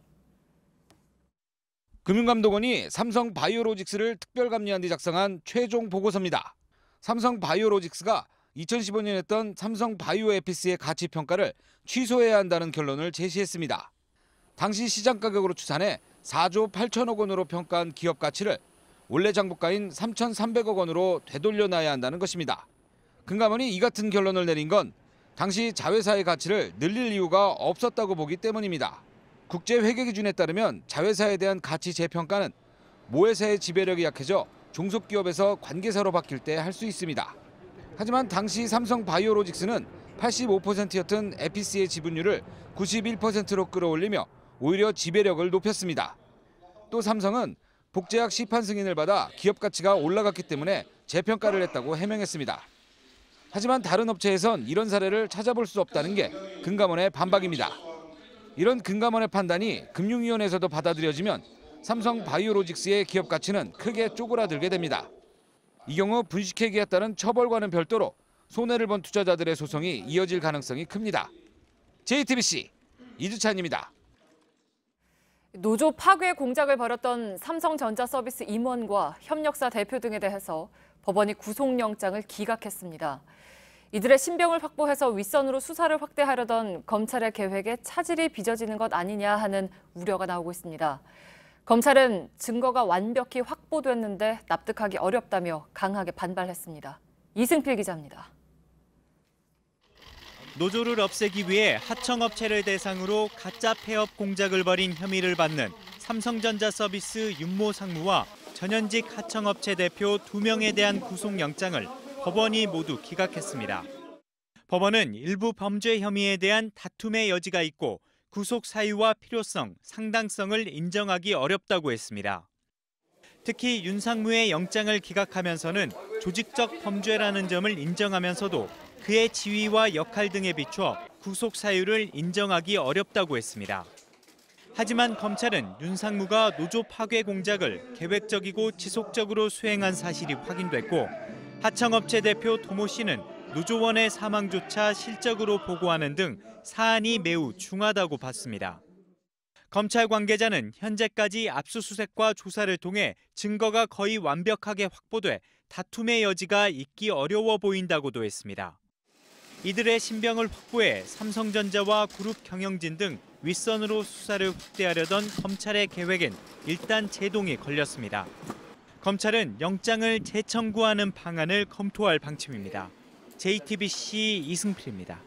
금융감독원이 삼성바이오로직스를 특별감리한 뒤 작성한 최종 보고서입니다. 삼성바이오로직스가 2015년에 했던 삼성바이오에피스의 가치평가를 취소해야 한다는 결론을 제시했습니다. 당시 시장 가격으로 추산해 4조 8천억 원으로 평가한 기업 가치를 원래 장부가인 3,300억 원으로 되돌려놔야 한다는 것입니다. 금감원이 이 같은 결론을 내린 건 당시 자회사의 가치를 늘릴 이유가 없었다고 보기 때문입니다. 국제회계기준에 따르면 자회사에 대한 가치 재평가는 모회사의 지배력이 약해져 종속기업에서 관계사로 바뀔 때 할 수 있습니다. 하지만 당시 삼성바이오로직스는 85%였던 에피스의 지분율을 91%로 끌어올리며 오히려 지배력을 높였습니다. 또 삼성은 복제약 시판 승인을 받아 기업 가치가 올라갔기 때문에 재평가를 했다고 해명했습니다. 하지만 다른 업체에선 이런 사례를 찾아볼 수 없다는 게 금감원의 반박입니다. 이런 금감원의 판단이 금융위원회에서도 받아들여지면 삼성바이오로직스의 기업 가치는 크게 쪼그라들게 됩니다. 이 경우 분식회계에 따른 처벌과는 별도로 손해를 본 투자자들의 소송이 이어질 가능성이 큽니다. JTBC 이두찬입니다. 노조 파괴 공작을 벌였던 삼성전자서비스 임원과 협력사 대표 등에 대해서 법원이 구속영장을 기각했습니다. 이들의 신병을 확보해서 윗선으로 수사를 확대하려던 검찰의 계획에 차질이 빚어지는 것 아니냐 하는 우려가 나오고 있습니다. 검찰은 증거가 완벽히 확보됐는데 납득하기 어렵다며 강하게 반발했습니다. 이승필 기자입니다. 노조를 없애기 위해 하청업체를 대상으로 가짜 폐업 공작을 벌인 혐의를 받는 삼성전자서비스 윤모 상무와 전현직 하청업체 대표 2명에 대한 구속영장을 법원이 모두 기각했습니다. 법원은 일부 범죄 혐의에 대한 다툼의 여지가 있고 구속 사유와 필요성, 상당성을 인정하기 어렵다고 했습니다. 특히 윤 상무의 영장을 기각하면서는 조직적 범죄라는 점을 인정하면서도 그의 지위와 역할 등에 비추어 구속 사유를 인정하기 어렵다고 했습니다. 하지만 검찰은 윤 상무가 노조 파괴 공작을 계획적이고 지속적으로 수행한 사실이 확인됐고 하청업체 대표 도모 씨는 노조원의 사망조차 실적으로 보고하는 등 사안이 매우 중하다고 봤습니다. 검찰 관계자는 현재까지 압수수색과 조사를 통해 증거가 거의 완벽하게 확보돼 다툼의 여지가 있기 어려워 보인다고도 했습니다. 이들의 신병을 확보해 삼성전자와 그룹 경영진 등 윗선으로 수사를 확대하려던 검찰의 계획엔 일단 제동이 걸렸습니다. 검찰은 영장을 재청구하는 방안을 검토할 방침입니다. JTBC 이승필입니다.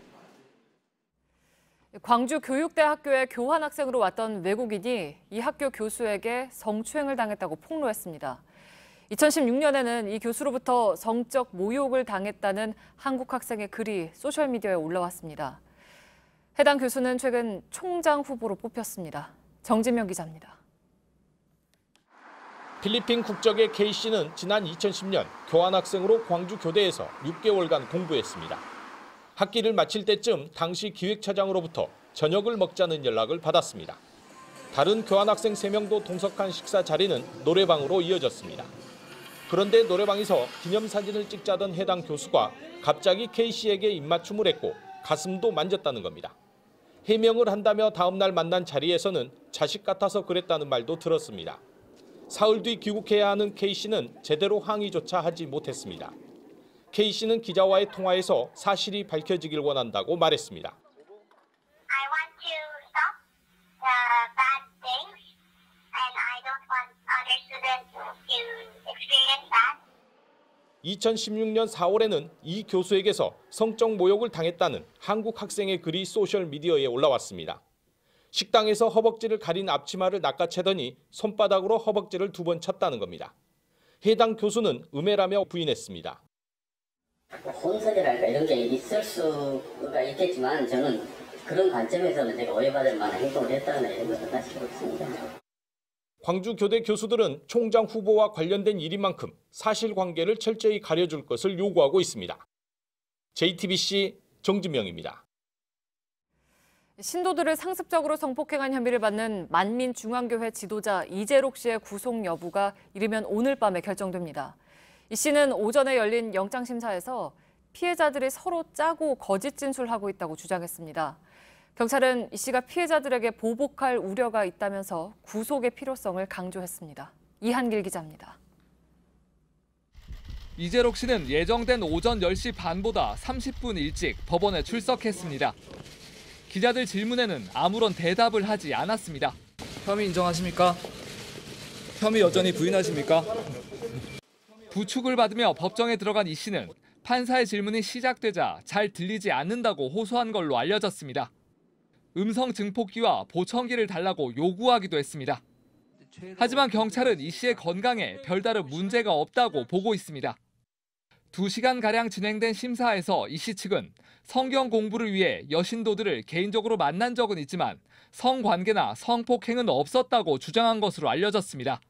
광주 교육대학교에 교환학생으로 왔던 외국인이 이 학교 교수에게 성추행을 당했다고 폭로했습니다. 2016년에는 이 교수로부터 성적 모욕을 당했다는 한국 학생의 글이 소셜미디어에 올라왔습니다. 해당 교수는 최근 총장 후보로 뽑혔습니다. 정진명 기자입니다. 필리핀 국적의 K씨는 지난 2010년 교환학생으로 광주 교대에서 6개월간 공부했습니다. 학기를 마칠 때쯤 당시 기획차장으로부터 저녁을 먹자는 연락을 받았습니다. 다른 교환학생 3명도 동석한 식사 자리는 노래방으로 이어졌습니다. 그런데 노래방에서 기념사진을 찍자던 해당 교수가 갑자기 K씨에게 입맞춤을 했고 가슴도 만졌다는 겁니다. 해명을 한다며 다음 날 만난 자리에서는 자식 같아서 그랬다는 말도 들었습니다. 사흘 뒤 귀국해야 하는 K씨는 제대로 항의조차 하지 못했습니다. K씨는 기자와의 통화에서 사실이 밝혀지길 원한다고 말했습니다. I want to stop the bad things and I don't want other students to experience that. 2016년 4월에는 이 교수에게서 성적 모욕을 당했다는 한국 학생의 글이 소셜미디어에 올라왔습니다. 식당에서 허벅지를 가린 앞치마를 낚아채더니 손바닥으로 허벅지를 2번 쳤다는 겁니다. 해당 교수는 음해라며 부인했습니다. 혼선이랄까 이런 게 있을 수가 있겠지만 저는 그런 관점에서는 제가 오해받을 만한 행동을 했다거나 이런 것은 따지고 있습니다. 광주 교대 교수들은 총장 후보와 관련된 일인 만큼 사실관계를 철저히 가려줄 것을 요구하고 있습니다. JTBC 정진명입니다. 신도들을 상습적으로 성폭행한 혐의를 받는 만민중앙교회 지도자 이재록 씨의 구속 여부가 이르면 오늘 밤에 결정됩니다. 이 씨는 오전에 열린 영장심사에서 피해자들이 서로 짜고 거짓 진술하고 있다고 주장했습니다. 경찰은 이 씨가 피해자들에게 보복할 우려가 있다면서 구속의 필요성을 강조했습니다. 이한길 기자입니다. 이재록 씨는 예정된 오전 10시 반보다 30분 일찍 법원에 출석했습니다. 기자들 질문에는 아무런 대답을 하지 않았습니다. 혐의 인정하십니까? 혐의 여전히 부인하십니까? 부축을 받으며 법정에 들어간 이 씨는 판사의 질문이 시작되자 잘 들리지 않는다고 호소한 걸로 알려졌습니다. 음성 증폭기와 보청기를 달라고 요구하기도 했습니다. 하지만 경찰은 이 씨의 건강에 별다른 문제가 없다고 보고 있습니다. 2시간가량 진행된 심사에서 이 씨 측은 성경 공부를 위해 여신도들을 개인적으로 만난 적은 있지만 성관계나 성폭행은 없었다고 주장한 것으로 알려졌습니다.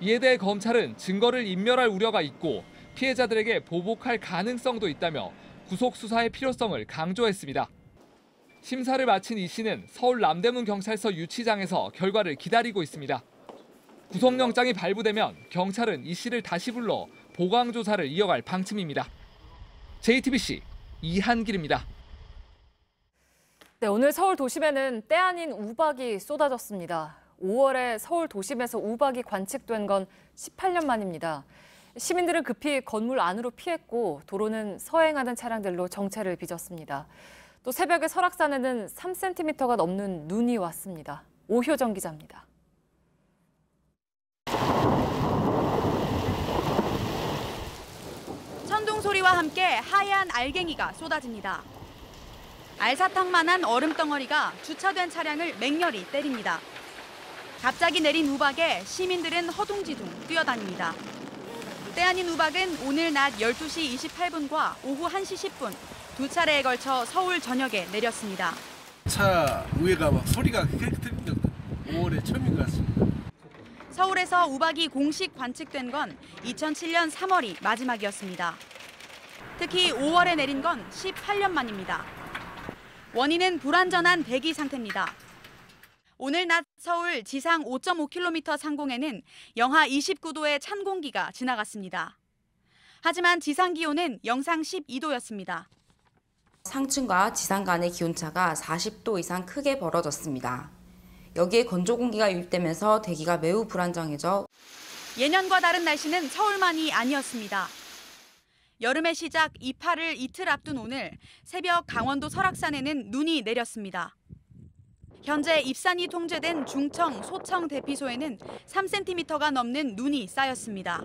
이에 대해 검찰은 증거를 인멸할 우려가 있고 피해자들에게 보복할 가능성도 있다며 구속 수사의 필요성을 강조했습니다. 심사를 마친 이 씨는 서울 남대문 경찰서 유치장에서 결과를 기다리고 있습니다. 구속영장이 발부되면 경찰은 이 씨를 다시 불러 보강 조사를 이어갈 방침입니다. JTBC 이한길입니다. 네, 오늘 서울 도심에는 때 아닌 우박이 쏟아졌습니다. 5월에 서울 도심에서 우박이 관측된 건 18년 만입니다. 시민들은 급히 건물 안으로 피했고 도로는 서행하는 차량들로 정체를 빚었습니다. 또 새벽에 설악산에는 3cm가 넘는 눈이 왔습니다. 오효정 기자입니다. 천둥 소리와 함께 하얀 알갱이가 쏟아집니다. 알사탕만한 얼음덩어리가 주차된 차량을 맹렬히 때립니다. 갑자기 내린 우박에 시민들은 허둥지둥 뛰어다닙니다. 때 아닌 우박은 오늘 낮 12시 28분과 오후 1시 10분 두 차례에 걸쳐 서울 전역에 내렸습니다. 차 위에가 막 소리가 그렇게 들린 적도 5월에 처음인 것 같습니다. 서울에서 우박이 공식 관측된 건 2007년 3월이 마지막이었습니다. 특히 5월에 내린 건 18년 만입니다. 원인은 불완전한 대기 상태입니다. 오늘 낮 서울 지상 5.5km 상공에는 영하 29도의 찬 공기가 지나갔습니다. 하지만 지상 기온은 영상 12도였습니다. 상층과 지상 간의 기온차가 40도 이상 크게 벌어졌습니다. 여기에 건조 공기가 유입되면서 대기가 매우 불안정해져 예년과 다른 날씨는 서울만이 아니었습니다. 여름의 시작 입하를 이틀 앞둔 오늘 새벽 강원도 설악산에는 눈이 내렸습니다. 현재 입산이 통제된 중청, 소청 대피소에는 3cm가 넘는 눈이 쌓였습니다.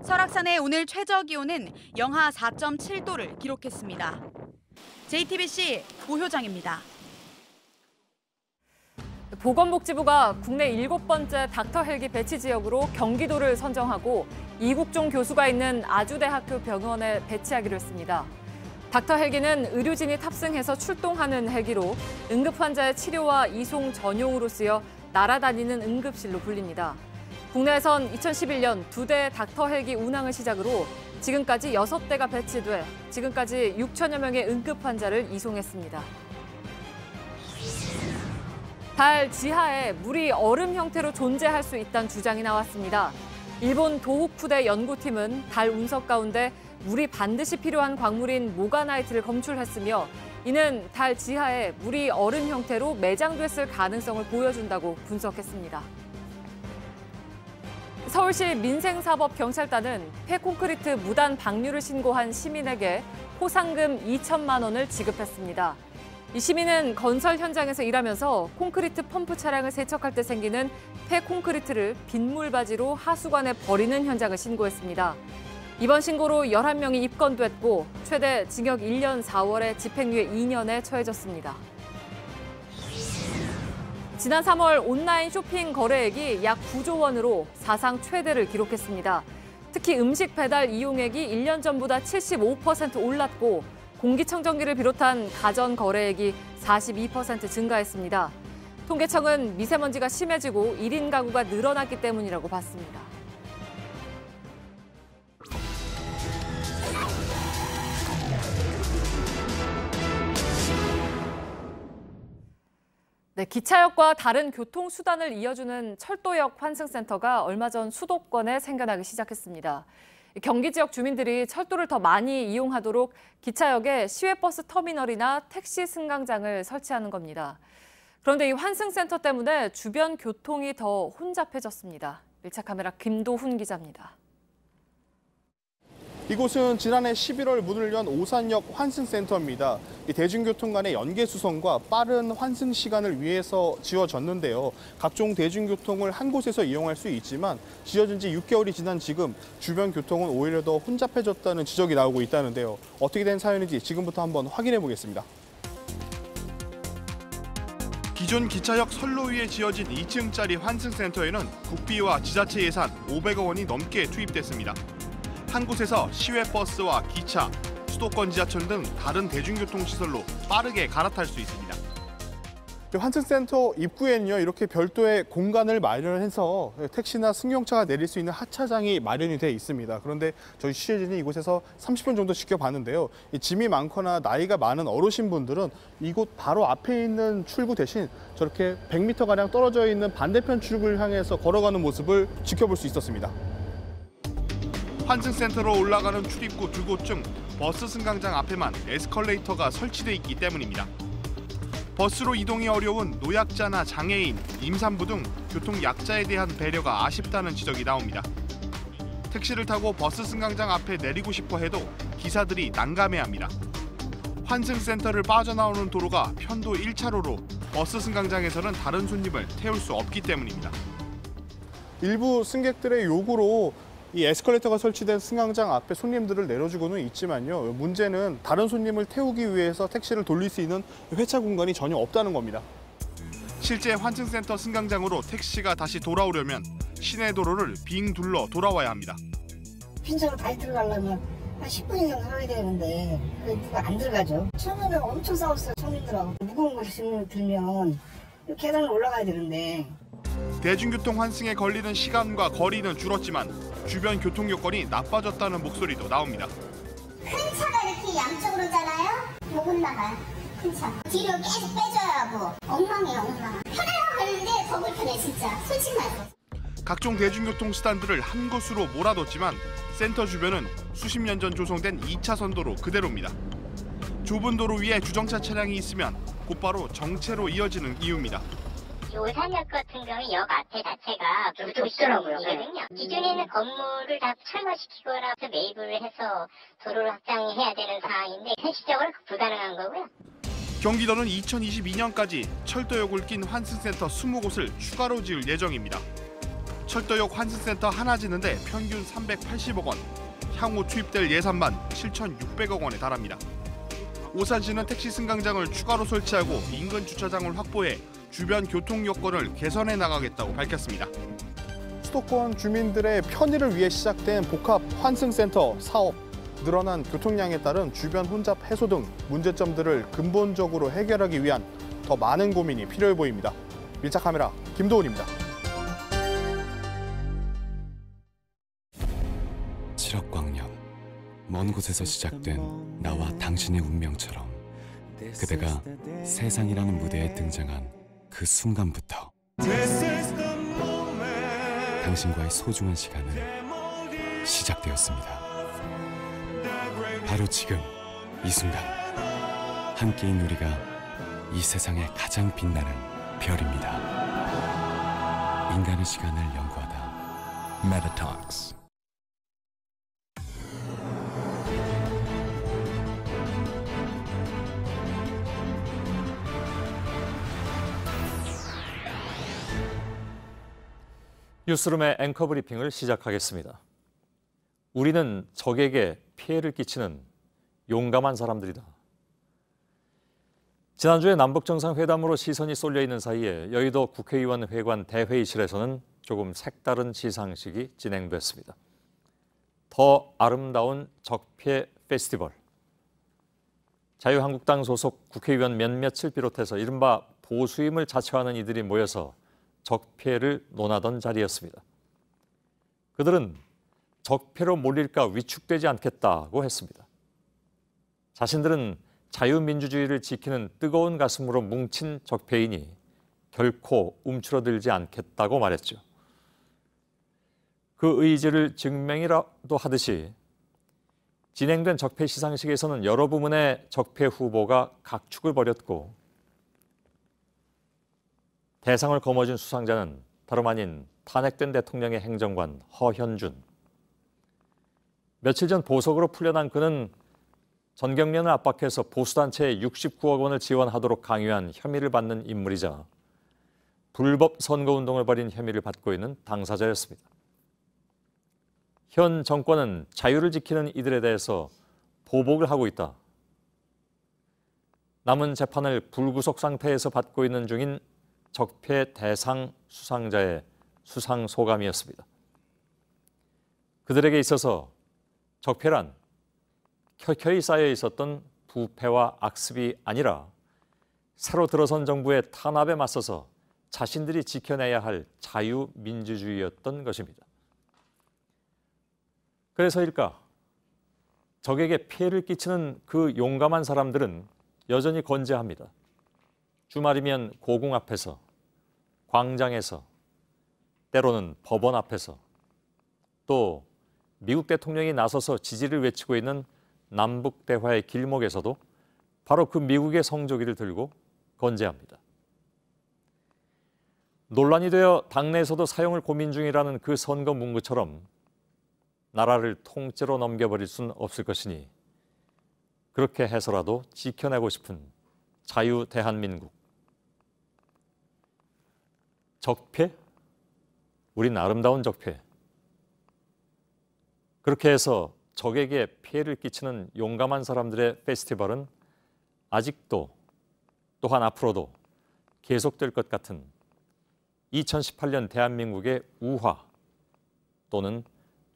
설악산의 오늘 최저 기온은 영하 4.7도를 기록했습니다. JTBC 오효정입니다. 보건복지부가 국내 7번째 닥터 헬기 배치 지역으로 경기도를 선정하고 이국종 교수가 있는 아주대학교 병원에 배치하기로 했습니다. 닥터 헬기는 의료진이 탑승해서 출동하는 헬기로 응급 환자의 치료와 이송 전용으로 쓰여 날아다니는 응급실로 불립니다. 국내에선 2011년 2대 닥터 헬기 운항을 시작으로 지금까지 6대가 배치돼 지금까지 6천여 명의 응급 환자를 이송했습니다. 달 지하에 물이 얼음 형태로 존재할 수 있다는 주장이 나왔습니다. 일본 도호쿠대 연구팀은 달 운석 가운데 물이 반드시 필요한 광물인 모가나이트를 검출했으며 이는 달 지하에 물이 얼음 형태로 매장됐을 가능성을 보여준다고 분석했습니다. 서울시 민생사법경찰단은 폐콘크리트 무단 방류를 신고한 시민에게 포상금 2천만 원을 지급했습니다. 이 시민은 건설 현장에서 일하면서 콘크리트 펌프 차량을 세척할 때 생기는 폐콘크리트를 빗물바지로 하수관에 버리는 현장을 신고했습니다. 이번 신고로 11명이 입건됐고 최대 징역 1년 4월에 집행유예 2년에 처해졌습니다. 지난 3월 온라인 쇼핑 거래액이 약 9조 원으로 사상 최대를 기록했습니다. 특히 음식 배달 이용액이 1년 전보다 75% 올랐고 공기청정기를 비롯한 가전 거래액이 42% 증가했습니다. 통계청은 미세먼지가 심해지고 1인 가구가 늘어났기 때문이라고 봤습니다. 네, 기차역과 다른 교통수단을 이어주는 철도역 환승센터가 얼마 전 수도권에 생겨나기 시작했습니다. 경기 지역 주민들이 철도를 더 많이 이용하도록 기차역에 시외버스 터미널이나 택시 승강장을 설치하는 겁니다. 그런데 이 환승센터 때문에 주변 교통이 더 혼잡해졌습니다. 1차 카메라 김도훈 기자입니다. 이곳은 지난해 11월 문을 연 오산역 환승센터입니다. 대중교통 간의 연계 수송과 빠른 환승 시간을 위해서 지어졌는데요. 각종 대중교통을 한 곳에서 이용할 수 있지만 지어진 지 6개월이 지난 지금 주변 교통은 오히려 더 혼잡해졌다는 지적이 나오고 있다는데요. 어떻게 된 사연인지 지금부터 한번 확인해 보겠습니다. 기존 기차역 선로 위에 지어진 2층짜리 환승센터에는 국비와 지자체 예산 500억 원이 넘게 투입됐습니다. 한 곳에서 시외버스와 기차, 수도권 지하철 등 다른 대중교통시설로 빠르게 갈아탈 수 있습니다. 환승센터 입구에는요, 이렇게 별도의 공간을 마련해서 택시나 승용차가 내릴 수 있는 하차장이 마련이 돼 있습니다. 그런데 저희 취재진이 이곳에서 30분 정도 지켜봤는데요. 짐이 많거나 나이가 많은 어르신분들은 이곳 바로 앞에 있는 출구 대신 저렇게 100m가량 떨어져 있는 반대편 출구를 향해서 걸어가는 모습을 지켜볼 수 있었습니다. 환승센터로 올라가는 출입구 두 곳 중 버스 승강장 앞에만 에스컬레이터가 설치돼 있기 때문입니다. 버스로 이동이 어려운 노약자나 장애인, 임산부 등 교통약자에 대한 배려가 아쉽다는 지적이 나옵니다. 택시를 타고 버스 승강장 앞에 내리고 싶어 해도 기사들이 난감해합니다. 환승센터를 빠져나오는 도로가 편도 1차로로 버스 승강장에서는 다른 손님을 태울 수 없기 때문입니다. 일부 승객들의 요구로 이 에스컬레이터가 설치된 승강장 앞에 손님들을 내려주고는 있지만요. 문제는 다른 손님을 태우기 위해서 택시를 돌릴 수 있는 회차 공간이 전혀 없다는 겁니다. 실제 환승센터 승강장으로 택시가 다시 돌아오려면 시내 도로를 빙 둘러 돌아와야 합니다. 빈차로 다시 들어가려면 한 10분 이상 서야 되는데 누가 안 들어가죠. 처음에는 엄청 싸웠어요, 손님들하고. 무거운 걸 들면 계단을 올라가야 되는데. 대중교통 환승에 걸리는 시간과 거리는 줄었지만 주변 교통 여건이 나빠졌다는 목소리도 나옵니다. 큰 차가 이렇게 양쪽으로잖아요. 목은 나가요. 큰 차. 뒤로 계속 빼줘야 하고 엉망이에요, 엉망. 편하려고 하는데 더 불편해 진짜. 솔직히 말해서. 각종 대중교통 수단들을 한 곳으로 몰아뒀지만 센터 주변은 수십 년 전 조성된 2차선 도로 그대로입니다. 좁은 도로 위에 주정차 차량이 있으면 곧바로 정체로 이어지는 이유입니다. 오산역 같은 경우 역 앞에 자체가 도시거든요. 기존에 있는 건물을 다 철거시키거나 매입을 해서 도로를 확장해야 되는 상황인데 현실적으로 불가능한 거고요. 경기도는 2022년까지 철도역을 낀 환승센터 20곳을 추가로 지을 예정입니다. 철도역 환승센터 하나 짓는데 평균 380억 원, 향후 투입될 예산만 7,600억 원에 달합니다. 오산시는 택시 승강장을 추가로 설치하고 인근 주차장을 확보해 주변 교통 여건을 개선해 나가겠다고 밝혔습니다. 수도권 주민들의 편의를 위해 시작된 복합 환승센터 사업. 늘어난 교통량에 따른 주변 혼잡 해소 등 문제점들을 근본적으로 해결하기 위한 더 많은 고민이 필요해 보입니다. 밀착 카메라 김도훈입니다. 7억 광년, 먼 곳에서 시작된 나와 당신의 운명처럼 그대가 세상이라는 무대에 등장한 그 순간부터 당신과의 소중한 시간은 시작되었습니다. 바로 지금 이 순간 함께인 우리가 이 세상에 가장 빛나는 별입니다. 인간의 시간을 연구하다 메타톡스. 뉴스룸의 앵커 브리핑을 시작하겠습니다. 우리는 적에게 피해를 끼치는 용감한 사람들이다. 지난주에 남북정상회담으로 시선이 쏠려 있는 사이에 여의도 국회의원 회관 대회의실에서는 조금 색다른 시상식이 진행됐습니다. 더 아름다운 적폐 페스티벌. 자유한국당 소속 국회의원 몇몇을 비롯해서 이른바 보수임을 자처하는 이들이 모여서 적폐를 논하던 자리였습니다. 그들은 적폐로 몰릴까 위축되지 않겠다고 했습니다. 자신들은 자유민주주의를 지키는 뜨거운 가슴으로 뭉친 적폐이니 결코 움츠러들지 않겠다고 말했죠. 그 의지를 증명이라도 하듯이 진행된 적폐 시상식에서는 여러 부문의 적폐 후보가 각축을 벌였고 대상을 거머쥔 수상자는 다름 아닌 탄핵된 대통령의 행정관 허현준. 며칠 전 보석으로 풀려난 그는 전경련을 압박해서 보수단체에 69억 원을 지원하도록 강요한 혐의를 받는 인물이자 불법 선거운동을 벌인 혐의를 받고 있는 당사자였습니다. 현 정권은 자유를 지키는 이들에 대해서 보복을 하고 있다. 남은 재판을 불구속 상태에서 받고 있는 중인 적폐 대상 수상자의 수상 소감이었습니다. 그들에게 있어서 적폐란 켜켜이 쌓여 있었던 부패와 악습이 아니라 새로 들어선 정부의 탄압에 맞서서 자신들이 지켜내야 할 자유민주주의였던 것입니다. 그래서일까? 적에게 피해를 끼치는 그 용감한 사람들은 여전히 건재합니다. 주말이면 고궁 앞에서, 광장에서, 때로는 법원 앞에서, 또 미국 대통령이 나서서 지지를 외치고 있는 남북 대화의 길목에서도 바로 그 미국의 성조기를 들고 건재합니다. 논란이 되어 당내에서도 사용을 고민 중이라는 그 선거 문구처럼 나라를 통째로 넘겨버릴 수는 없을 것이니 그렇게 해서라도 지켜내고 싶은 자유 대한민국. 적폐? 우린 아름다운 적폐. 그렇게 해서 적에게 피해를 끼치는 용감한 사람들의 페스티벌은 아직도 또한 앞으로도 계속될 것 같은 2018년 대한민국의 우화 또는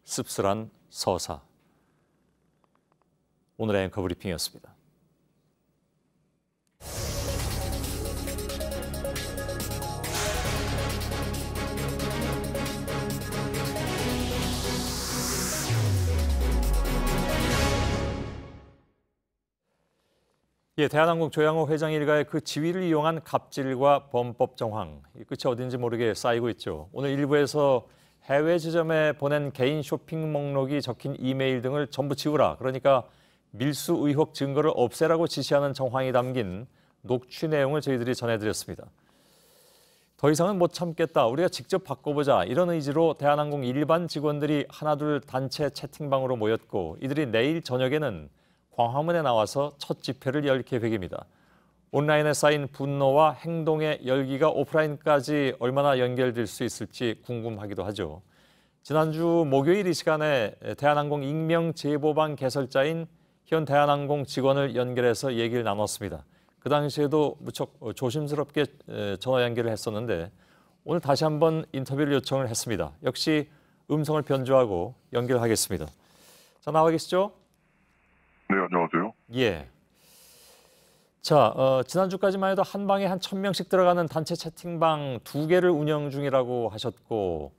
씁쓸한 서사. 오늘의 앵커 브리핑이었습니다. 예, 대한항공 조양호 회장 일가의 그 지위를 이용한 갑질과 범법 정황, 이 끝이 어딘지 모르게 쌓이고 있죠. 오늘 일부에서 해외 지점에 보낸 개인 쇼핑 목록이 적힌 이메일 등을 전부 지우라. 그러니까 밀수 의혹 증거를 없애라고 지시하는 정황이 담긴 녹취 내용을 저희들이 전해드렸습니다. 더 이상은 못 참겠다. 우리가 직접 바꿔보자. 이런 의지로 대한항공 일반 직원들이 하나둘 단체 채팅방으로 모였고 이들이 내일 저녁에는 광화문에 나와서 첫 집회를 열 계획입니다. 온라인에 쌓인 분노와 행동의 열기가 오프라인까지 얼마나 연결될 수 있을지 궁금하기도 하죠. 지난주 목요일 이 시간에 대한항공 익명제보방 개설자인 현 대한항공 직원을 연결해서 얘기를 나눴습니다. 그 당시에도 무척 조심스럽게 전화 연결을 했었는데 오늘 다시 한번 인터뷰를 요청을 했습니다. 역시 음성을 변조하고 연결하겠습니다. 자, 나와 계시죠? 네, 안녕하세요. 예. 자, 지난주까지만 해도 한 방에 한 1,000명씩 들어가는 단체 채팅방 2개를 운영 중이라고 하셨고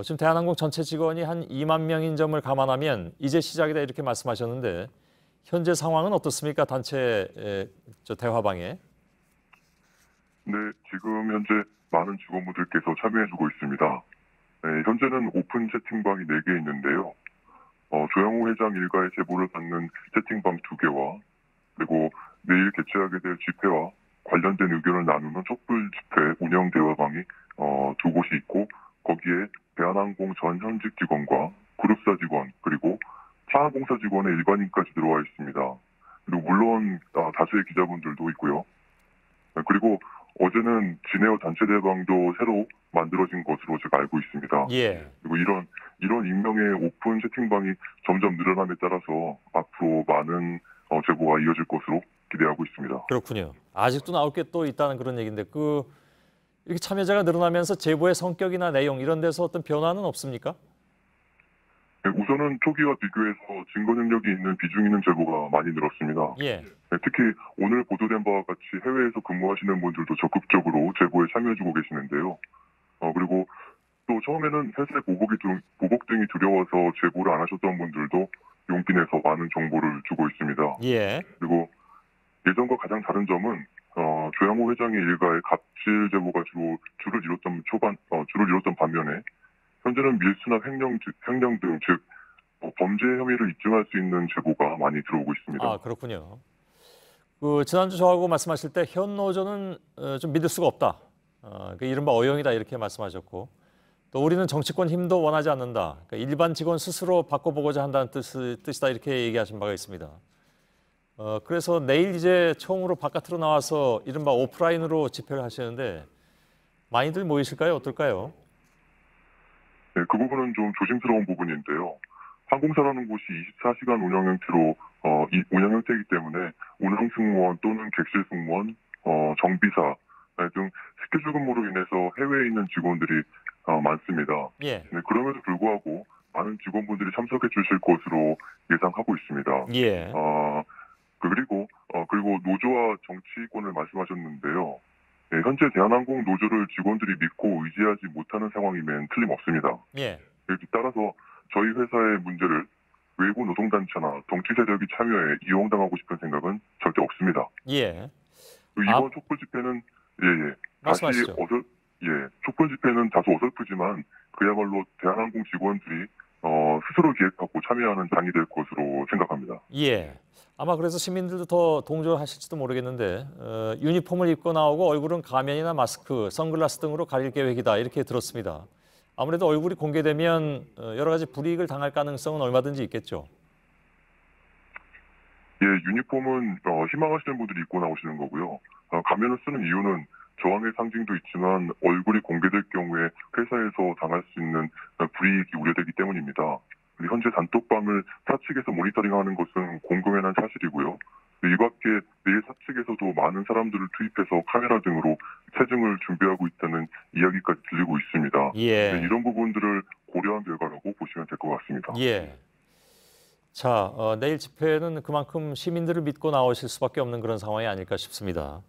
지금 대한항공 전체 직원이 한 2만 명인 점을 감안하면 이제 시작이다 이렇게 말씀하셨는데 현재 상황은 어떻습니까? 단체 대화방에. 네, 지금 현재 많은 직원분들께서 참여해주고 있습니다. 네, 현재는 오픈 채팅방이 4개 있는데요. 조양호 회장 일가의 제보를 받는 채팅방 2개와 그리고 내일 개최하게 될 집회와 관련된 의견을 나누는 촛불 집회 운영 대화방이 2곳이 있고 거기에 대한항공 전 현직 직원과 그룹사 직원 그리고 상하공사 직원의 일반인까지 들어와 있습니다. 그리고 물론 다수의 기자분들도 있고요. 그리고 어제는 진에어 단체 대방도 새로 만들어진 것으로 제가 알고 있습니다. 예. 그리고 이런 익명의 오픈 채팅방이 점점 늘어남에 따라서 앞으로 많은 제보가 이어질 것으로 기대하고 있습니다. 그렇군요. 아직도 나올 게 또 있다는 그런 얘기인데 이렇게 참여자가 늘어나면서 제보의 성격이나 내용 이런 데서 어떤 변화는 없습니까? 네, 우선은 초기와 비교해서 증거 능력이 있는 비중 있는 제보가 많이 늘었습니다. 예. 네, 특히 오늘 보도된 바와 같이 해외에서 근무하시는 분들도 적극적으로 제보에 참여해주고 계시는데요. 그리고 또 처음에는 회사의 보복 등이 두려워서 제보를 안 하셨던 분들도 용기 내서 많은 정보를 주고 있습니다. 예. 그리고 예전과 가장 다른 점은 조양호 회장의 일가의 갑질 제보가 주를 이뤘던 반면에 현재는 밀수나 횡령 등 즉 범죄 혐의를 입증할 수 있는 제보가 많이 들어오고 있습니다. 아, 그렇군요. 지난주 저하고 말씀하실 때 현 노조는 좀 믿을 수가 없다. 이른바 어용이다 이렇게 말씀하셨고 또 우리는 정치권 힘도 원하지 않는다. 그러니까 일반 직원 스스로 바꿔보고자 한다는 뜻이다 이렇게 얘기하신 바가 있습니다. 그래서 내일 이제 처음으로 바깥으로 나와서 이른바 오프라인으로 집회를 하시는데 많이들 모이실까요? 어떨까요? 네, 그 부분은 좀 조심스러운 부분인데요. 항공사라는 곳이 24시간 운영 형태로 이 운영 형태이기 때문에 운항 승무원 또는 객실 승무원, 정비사 등 스케줄 근무로 인해서 해외에 있는 직원들이 많습니다. 예. 네, 그럼에도 불구하고 많은 직원분들이 참석해 주실 것으로 예상하고 있습니다. 예. 그리고 노조와 정치권을 말씀하셨는데요. 네, 현재 대한항공 노조를 직원들이 믿고 의지하지 못하는 상황이면 틀림없습니다. 예. 따라서 저희 회사의 문제를 외부 노동단체나 정치 세력이 참여해 이용당하고 싶은 생각은 절대 없습니다. 예. 이번 촛불 집회는 말씀하시죠. 촛불 집회는 다소 어설프지만 그야말로 대한항공 직원들이 스스로 기획하고 참여하는 장이 될 것으로 생각합니다. 예. 아마 그래서 시민들도 더 동조하실지도 모르겠는데 유니폼을 입고 나오고 얼굴은 가면이나 마스크, 선글라스 등으로 가릴 계획이다 이렇게 들었습니다. 아무래도 얼굴이 공개되면 여러 가지 불이익을 당할 가능성은 얼마든지 있겠죠. 예, 유니폼은 희망하시는 분들이 입고 나오시는 거고요. 가면을 쓰는 이유는 저항의 상징도 있지만 얼굴이 공개될 경우에 회사에서 당할 수 있는 불이익이 우려되기 때문입니다. 현재 단톡방을 사측에서 모니터링하는 것은 공공연한 사실이고요. 이 밖에 내일 사측에서도 많은 사람들을 투입해서 카메라 등으로 체증을 준비하고 있다는 이야기까지 들리고 있습니다. 예. 네, 이런 부분들을 고려한 결과라고 보시면 될 것 같습니다. 예. 자, 내일 집회는 그만큼 시민들을 믿고 나오실 수밖에 없는 그런 상황이 아닐까 싶습니다.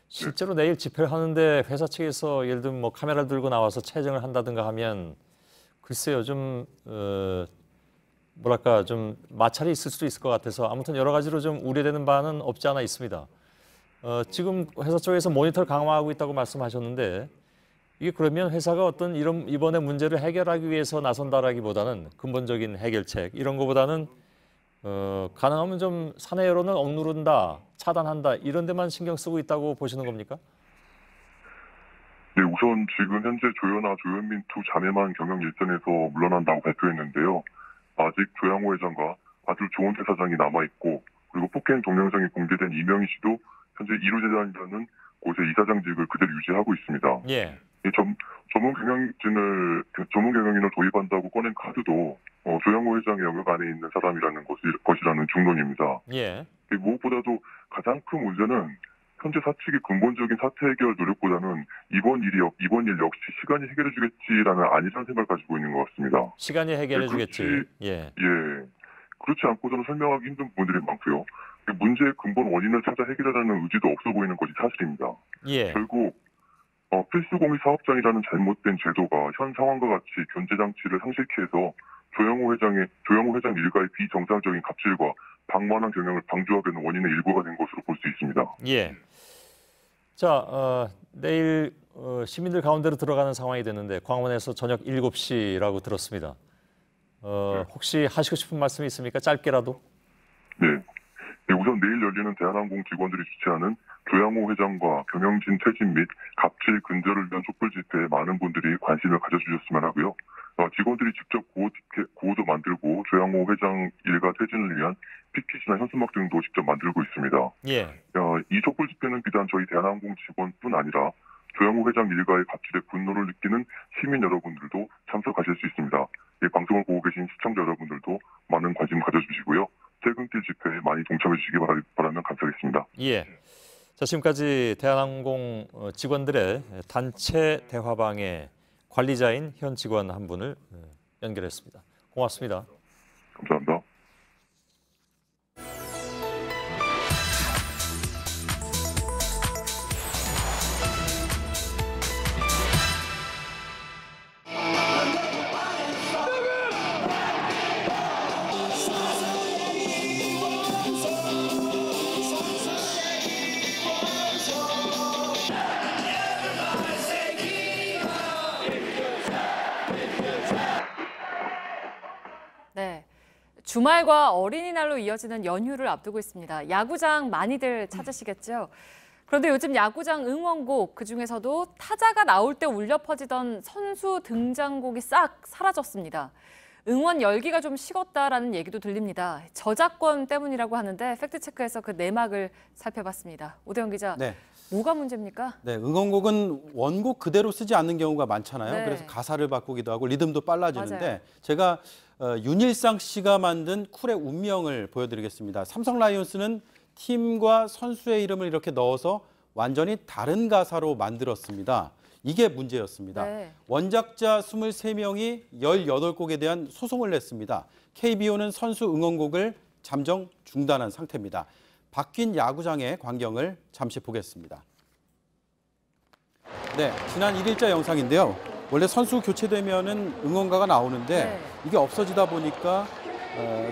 실제로 내일 집회를 하는데 회사 측에서 예를 들면 뭐 카메라를 들고 나와서 체증을 한다든가 하면 글쎄요, 좀 뭐랄까 좀 마찰이 있을 수도 있을 것 같아서 아무튼 여러 가지로 좀 우려되는 바는 없지 않아 있습니다. 지금 회사 쪽에서 모니터를 강화하고 있다고 말씀하셨는데 이게 그러면 회사가 어떤 이번의 문제를 해결하기 위해서 나선다라기보다는 근본적인 해결책 이런 거보다는 가능하면 좀 사내 여론을 억누른다, 차단한다 이런 데만 신경 쓰고 있다고 보시는 겁니까? 네, 우선 지금 현재 조현아, 조현민 두 자매만 경영 일선에서 물러난다고 발표했는데요. 아직 조양호 회장과 아주 좋은 대사장이 남아있고 그리고 폭행 동영상이 공개된 이명희 씨도 현재 1호 재단이라는 곳의 이사장직을 그대로 유지하고 있습니다. 예. 전문 경영인을 도입한다고 꺼낸 카드도 조양호 회장의 영역 안에 있는 사람이라는 것이라는 중론입니다. 예. 무엇보다도 가장 큰 문제는 현재 사측의 근본적인 사태 해결 노력보다는 이번 일 역시 시간이 해결해 주겠지라는 안일한 생각을 가지고 있는 것 같습니다. 시간이 해결해 주겠지. 예. 그렇지 않고서는 설명하기 힘든 부분들이 많고요. 문제의 근본 원인을 찾아 해결하라는 의지도 없어 보이는 것이 사실입니다. 예. 결국 필수공익 사업장이라는 잘못된 제도가 현 상황과 같이 견제 장치를 상실케 해서 조양호 회장 일가의 비정상적인 갑질과 방만한 경영을 방조하게 하는 원인의 일부가 된 것으로 볼 수 있습니다. 예. 자, 내일 시민들 가운데로 들어가는 상황이 됐는데 광화문에서 저녁 7시라고 들었습니다. 혹시 하시고 싶은 말씀이 있습니까? 짧게라도. 네. 우선 내일 열리는 대한항공 직원들이 주최하는 조양호 회장과 경영진 퇴진 및 갑질 근절을 위한 촛불 집회에 많은 분들이 관심을 가져주셨으면 하고요. 직원들이 직접 구호도 만들고 조양호 회장 일가 퇴진을 위한 피켓이나 현수막 등도 직접 만들고 있습니다. 예. 이 촛불 집회는 비단 저희 대한항공 직원뿐 아니라 조양호 회장 일가의 갑질에 분노를 느끼는 시민 여러분들도 참석하실 수 있습니다. 방송을 보고 계신 시청자 여러분들도 많은 관심 가져주시고요. 퇴근길 집회에 많이 동참해 주시기 바라면 감사하겠습니다. 예. 자, 지금까지 대한항공 직원들의 단체 대화방의 관리자인 현 직원 한 분을 연결했습니다. 고맙습니다. 감사합니다. 네. 주말과 어린이날로 이어지는 연휴를 앞두고 있습니다. 야구장 많이들 찾으시겠죠? 그런데 요즘 야구장 응원곡, 그중에서도 타자가 나올 때 울려 퍼지던 선수 등장곡이 싹 사라졌습니다. 응원 열기가 좀 식었다라는 얘기도 들립니다. 저작권 때문이라고 하는데 팩트체크해서 그 내막을 살펴봤습니다. 오대영 기자, 네. 뭐가 문제입니까? 네, 응원곡은 원곡 그대로 쓰지 않는 경우가 많잖아요. 네. 그래서 가사를 바꾸기도 하고 리듬도 빨라지는데 맞아요. 제가 윤일상 씨가 만든 쿨의 운명을 보여드리겠습니다. 삼성 라이온스는 팀과 선수의 이름을 이렇게 넣어서 완전히 다른 가사로 만들었습니다. 이게 문제였습니다. 네. 원작자 23명이 18곡에 대한 소송을 냈습니다. KBO는 선수 응원곡을 잠정 중단한 상태입니다. 바뀐 야구장의 광경을 잠시 보겠습니다. 네, 지난 1일자 영상인데요. 원래 선수 교체되면은 응원가가 나오는데 이게 없어지다 보니까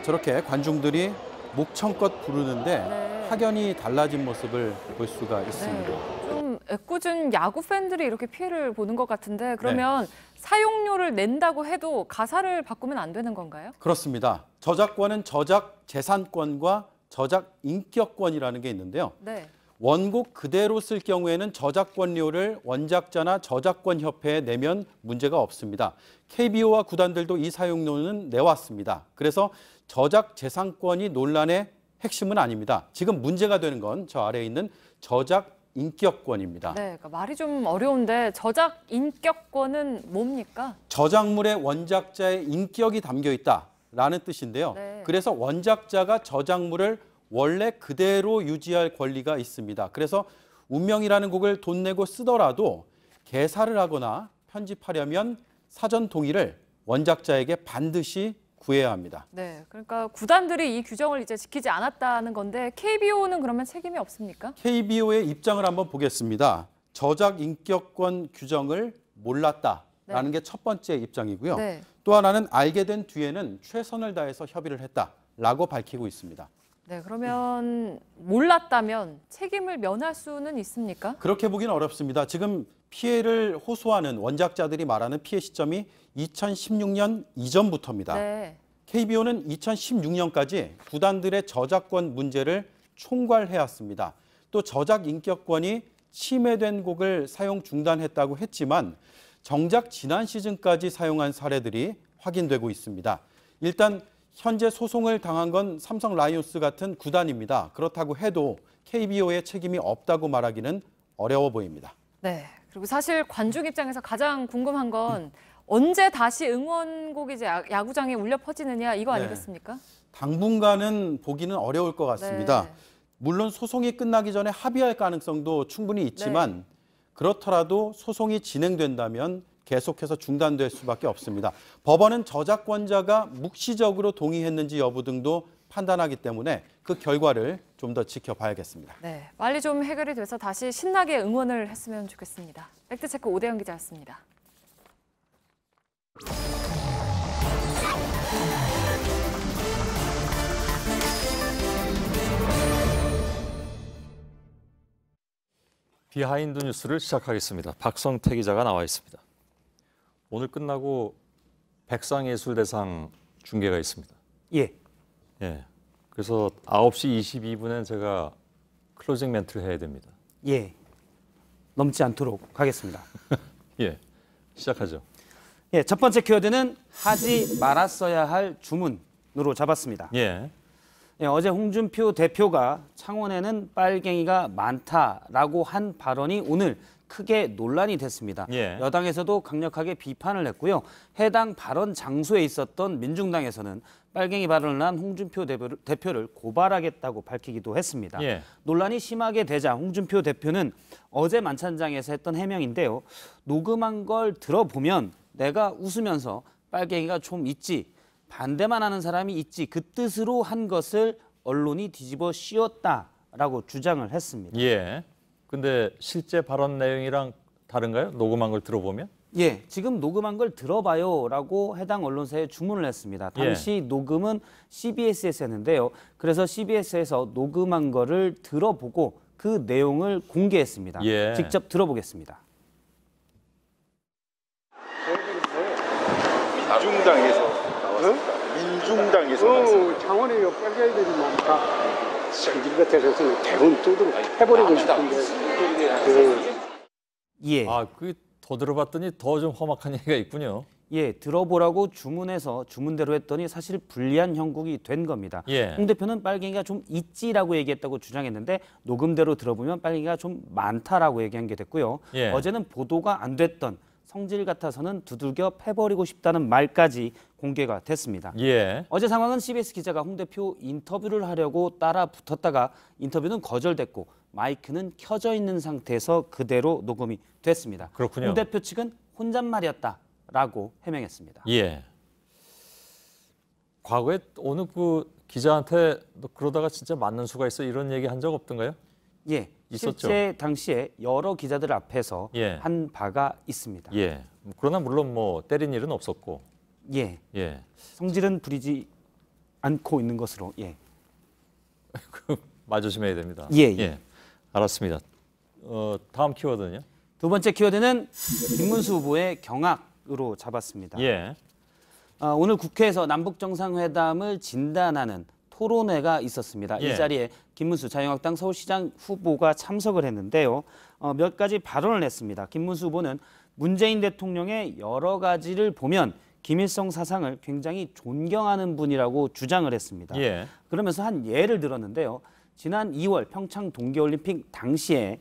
저렇게 관중들이 목청껏 부르는데 확연히 달라진 모습을 볼 수가 있습니다. 좀 애꿎은 야구 팬들이 이렇게 피해를 보는 것 같은데 그러면 사용료를 낸다고 해도 가사를 바꾸면 안 되는 건가요? 그렇습니다. 저작권은 저작 재산권과 저작 인격권이라는 게 있는데요. 네. 원곡 그대로 쓸 경우에는 저작권료를 원작자나 저작권 협회에 내면 문제가 없습니다. KBO와 구단들도 이 사용료는 내왔습니다. 그래서 저작 재산권이 논란의 핵심은 아닙니다. 지금 문제가 되는 건 저 아래에 있는 저작 인격권입니다. 네, 그러니까 말이 좀 어려운데 저작 인격권은 뭡니까? 저작물의 원작자의 인격이 담겨 있다라는 뜻인데요. 그래서 원작자가 저작물을 원래 그대로 유지할 권리가 있습니다. 그래서 운명이라는 곡을 돈 내고 쓰더라도 개사를 하거나 편집하려면 사전 동의를 원작자에게 반드시 구해야 합니다. 네, 그러니까 구단들이 이 규정을 이제 지키지 않았다는 건데 KBO는 그러면 책임이 없습니까? KBO의 입장을 한번 보겠습니다. 저작 인격권 규정을 몰랐다라는 게 첫 번째 입장이고요. 또 하나는 알게 된 뒤에는 최선을 다해서 협의를 했다라고 밝히고 있습니다. 네, 그러면 몰랐다면 책임을 면할 수는 있습니까? 그렇게 보기는 어렵습니다. 지금 피해를 호소하는 원작자들이 말하는 피해 시점이 2016년 이전부터입니다. KBO는 2016년까지 구단들의 저작권 문제를 총괄해왔습니다. 또 저작 인격권이 침해된 곡을 사용 중단했다고 했지만 정작 지난 시즌까지 사용한 사례들이 확인되고 있습니다. 일단 현재 소송을 당한 건 삼성 라이온스 같은 구단입니다. 그렇다고 해도 KBO의 책임이 없다고 말하기는 어려워 보입니다. 네, 그리고 사실 관중 입장에서 가장 궁금한 건 언제 다시 응원곡이 이제 야구장에 울려 퍼지느냐 이거 아니겠습니까? 당분간은 보기는 어려울 것 같습니다. 물론 소송이 끝나기 전에 합의할 가능성도 충분히 있지만 그렇더라도 소송이 진행된다면 계속해서 중단될 수밖에 없습니다. 법원은 저작권자가 묵시적으로 동의했는지 여부 등도 판단하기 때문에 그 결과를 좀 더 지켜봐야겠습니다. 네, 빨리 좀 해결이 돼서 다시 신나게 응원을 했으면 좋겠습니다. 팩트체크 오대영 기자였습니다. 비하인드 뉴스를 시작하겠습니다. 박성태 기자가 나와 있습니다. 오늘 끝나고 백상예술대상 중계가 있습니다. 예. 그래서 9시 22분에 제가 클로징 멘트를 해야 됩니다. 예. 넘지 않도록 하겠습니다. 예. 시작하죠. 예, 첫 번째 키워드는 하지 말았어야 할 주문으로 잡았습니다. 예. 어제 홍준표 대표가 창원에는 빨갱이가 많다라고 한 발언이 오늘 크게 논란이 됐습니다. 여당에서도 강력하게 비판을 했고요. 해당 발언 장소에 있었던 민중당에서는 빨갱이 발언을 한 홍준표 대표를 고발하겠다고 밝히기도 했습니다. 논란이 심하게 되자 홍준표 대표는 어제 만찬장에서 했던 해명인데요. 녹음한 걸 들어보면 내가 웃으면서 빨갱이가 좀 있지, 반대만 하는 사람이 있지, 그 뜻으로 한 것을 언론이 뒤집어 씌웠다라고 주장을 했습니다. 근데 실제 발언 내용이랑 다른가요? 녹음한 걸 들어보면? 예, 지금 녹음한 걸 들어봐요라고 해당 언론사에 주문을 했습니다. 당시 녹음은 CBS에서 했는데요. 그래서 CBS에서 녹음한 거를 들어보고 그 내용을 공개했습니다. 직접 들어보겠습니다. 민중당에서 나왔습니다. 민중당에서 나왔습니다. 창원에 빨갱이들이 많다. 성질 같아서는 대부분 뚜드러 해버리고 싶은데. 그게 더 들어봤더니 더 좀 험악한 얘기가 있군요. 들어보라고 주문해서 주문대로 했더니 사실 불리한 형국이 된 겁니다. 홍 대표는 빨갱이가 좀 있지라고 얘기했다고 주장했는데 녹음대로 들어보면 빨갱이가 좀 많다라고 얘기한 게 됐고요. 어제는 보도가 안 됐던 성질 같아서는 두들겨 패버리고 싶다는 말까지 공개가 됐습니다. 예. 어제 상황은 CBS 기자가 홍 대표 인터뷰를 하려고 따라 붙었다가 인터뷰는 거절됐고 마이크는 켜져 있는 상태에서 그대로 녹음이 됐습니다. 그렇군요. 홍 대표 측은 혼잣말이었다라고 해명했습니다. 예. 과거에 어느 그 기자한테 너 그러다가 진짜 맞는 수가 있어 이런 얘기 한 적 없던가요? 예. 있었죠. 실제 당시에 여러 기자들 앞에서 예. 한 바가 있습니다. 예. 그러나 물론 뭐 때린 일은 없었고. 예. 예. 성질은 부리지 않고 있는 것으로. 예. 말 조심해야 됩니다. 예. 예. 알았습니다. 다음 키워드는요? 두 번째 키워드는 김문수 후보의 경악으로 잡았습니다. 예. 오늘 국회에서 남북 정상회담을 진단하는 토론회가 있었습니다. 예. 이 자리에 김문수 자유한국당 서울시장 후보가 참석을 했는데요. 몇 가지 발언을 냈습니다. 김문수 후보는 문재인 대통령의 여러 가지를 보면 김일성 사상을 굉장히 존경하는 분이라고 주장을 했습니다. 예. 그러면서 한 예를 들었는데요. 지난 2월 평창 동계올림픽 당시에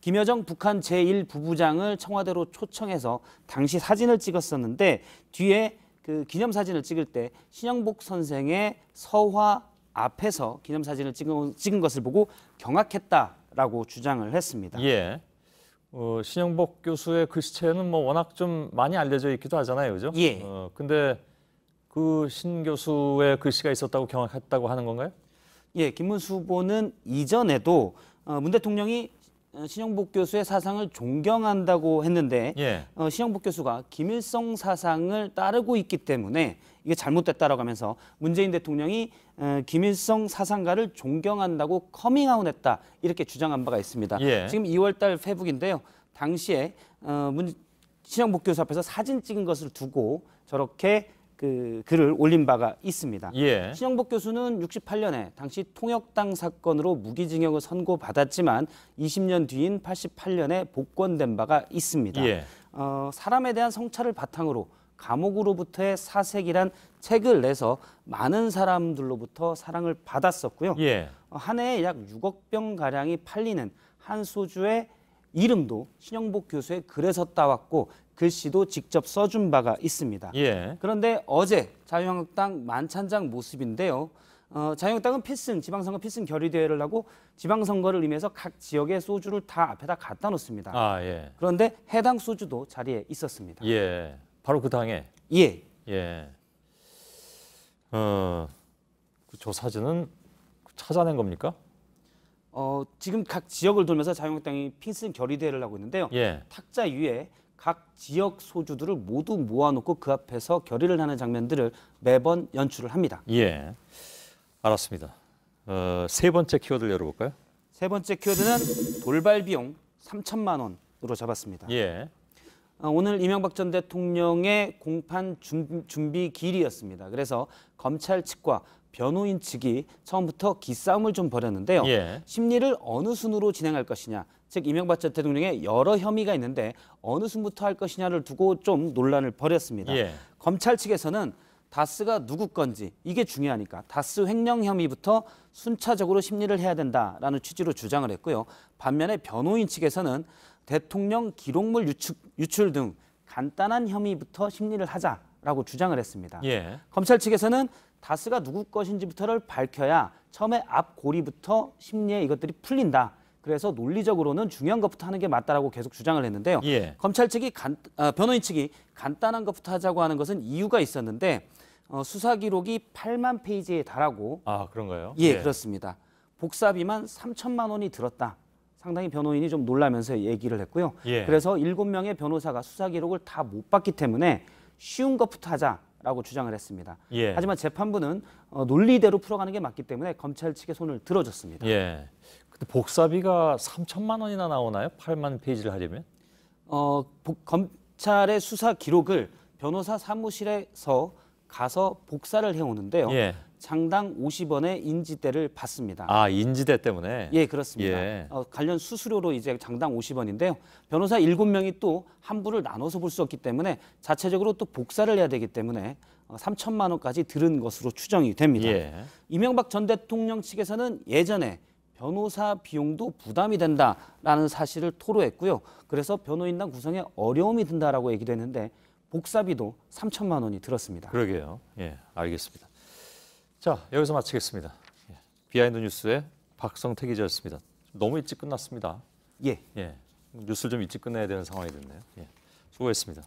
김여정 북한 제1부부장을 청와대로 초청해서 당시 사진을 찍었었는데 뒤에 그 기념사진을 찍을 때 신영복 선생의 서화 앞에서 기념사진을 찍은 것을 보고 경악했다라고 주장을 했습니다. 예. 신영복 교수의 글씨체는 뭐 워낙 좀 많이 알려져 있기도 하잖아요, 그죠? 예. 근데 그 신 교수의 글씨가 있었다고 경악했다고 하는 건가요? 예, 김문수 후보는 이전에도 문 대통령이 신영복 교수의 사상을 존경한다고 했는데 예. 신영복 교수가 김일성 사상을 따르고 있기 때문에 이게 잘못됐다라고 하면서 문재인 대통령이 김일성 사상가를 존경한다고 커밍아웃했다 이렇게 주장한 바가 있습니다. 예. 지금 2월 달 페북인데요. 당시에 신영복 교수 앞에서 사진 찍은 것을 두고 저렇게 그 글을 올린 바가 있습니다. 예. 신영복 교수는 68년에 당시 통역당 사건으로 무기징역을 선고받았지만 20년 뒤인 88년에 복권된 바가 있습니다. 예. 사람에 대한 성찰을 바탕으로 감옥으로부터의 사색이란 책을 내서 많은 사람들로부터 사랑을 받았었고요. 예. 한 해에 약 6억 병 가량이 팔리는 한 소주의 이름도 신영복 교수의 글에서 따왔고 글씨도 직접 써준 바가 있습니다. 예. 그런데 어제 자유한국당 만찬장 모습인데요. 자유한국당은 필승, 지방선거 필승 결의대회를 하고 지방선거를 의미해서 각 지역의 소주를 다 앞에다 갖다 놓습니다. 아, 예. 그런데 해당 소주도 자리에 있었습니다. 예. 바로 그 당에. 예. 예. 저 사진은 찾아낸 겁니까? 지금 각 지역을 돌면서 자유한국당이 필승 결의대회를 하고 있는데요. 예. 탁자 위에 각 지역 소주들을 모두 모아놓고 그 앞에서 결의를 하는 장면들을 매번 연출을 합니다. 예. 알았습니다. 세 번째 키워드를 열어볼까요? 세 번째 키워드는 돌발 비용 3천만 원으로 잡았습니다. 예. 오늘 이명박 전 대통령의 공판 준비 기일이었습니다. 그래서 검찰 측과 변호인 측이 처음부터 기싸움을 좀 벌였는데요. 예. 심리를 어느 순으로 진행할 것이냐, 즉 이명박 전 대통령의 여러 혐의가 있는데 어느 순부터 할 것이냐를 두고 좀 논란을 벌였습니다. 예. 검찰 측에서는 다스가 누구 건지 이게 중요하니까 다스 횡령 혐의부터 순차적으로 심리를 해야 된다라는 취지로 주장을 했고요. 반면에 변호인 측에서는 대통령 기록물 유출 등 간단한 혐의부터 심리를 하자라고 주장을 했습니다. 예. 검찰 측에서는 다스가 누구 것인지부터를 밝혀야 처음에 앞 고리부터 심리에 이것들이 풀린다. 그래서 논리적으로는 중요한 것부터 하는 게 맞다라고 계속 주장을 했는데요. 예. 검찰 측이 변호인 측이 간단한 것부터 하자고 하는 것은 이유가 있었는데 수사 기록이 8만 페이지에 달하고 아, 그런가요? 예, 그렇습니다. 복사비만 3천만 원이 들었다. 상당히 변호인이 좀 놀라면서 얘기를 했고요. 예. 그래서 7명의 변호사가 수사 기록을 다 못 봤기 때문에 쉬운 것부터 하자라고 주장을 했습니다. 예. 하지만 재판부는 논리대로 풀어가는 게 맞기 때문에 검찰 측의 손을 들어줬습니다. 예. 근데 복사비가 3천만 원이나 나오나요? 8만 페이지를 하려면? 검찰의 수사 기록을 변호사 사무실에서 가서 복사를 해오는데요. 예. 장당 50원의 인지대를 받습니다. 아, 인지대 때문에? 예, 그렇습니다. 예. 관련 수수료로 이제 장당 50원인데요. 변호사 7명이 또 한 부를 나눠서 볼 수 없기 때문에 자체적으로 또 복사를 해야 되기 때문에 3천만 원까지 들은 것으로 추정이 됩니다. 예. 이명박 전 대통령 측에서는 예전에 변호사 비용도 부담이 된다라는 사실을 토로했고요. 그래서 변호인단 구성에 어려움이 든다라고 얘기도 했는데 복사비도 3천만 원이 들었습니다. 그러게요. 예, 알겠습니다. 자, 여기서 마치겠습니다. 예, 비하인드 뉴스의 박성태 기자였습니다. 너무 일찍 끝났습니다. 예. 뉴스를 좀 일찍 끝내야 되는 상황이 됐네요. 예, 수고했습니다.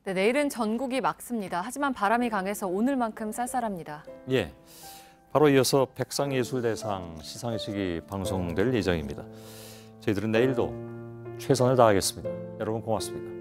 네, 내일은 전국이 맑습니다. 하지만 바람이 강해서 오늘만큼 쌀쌀합니다. 예, 바로 이어서 백상예술대상 시상식이 방송될 예정입니다. 저희들은 내일도 최선을 다하겠습니다. 여러분 고맙습니다.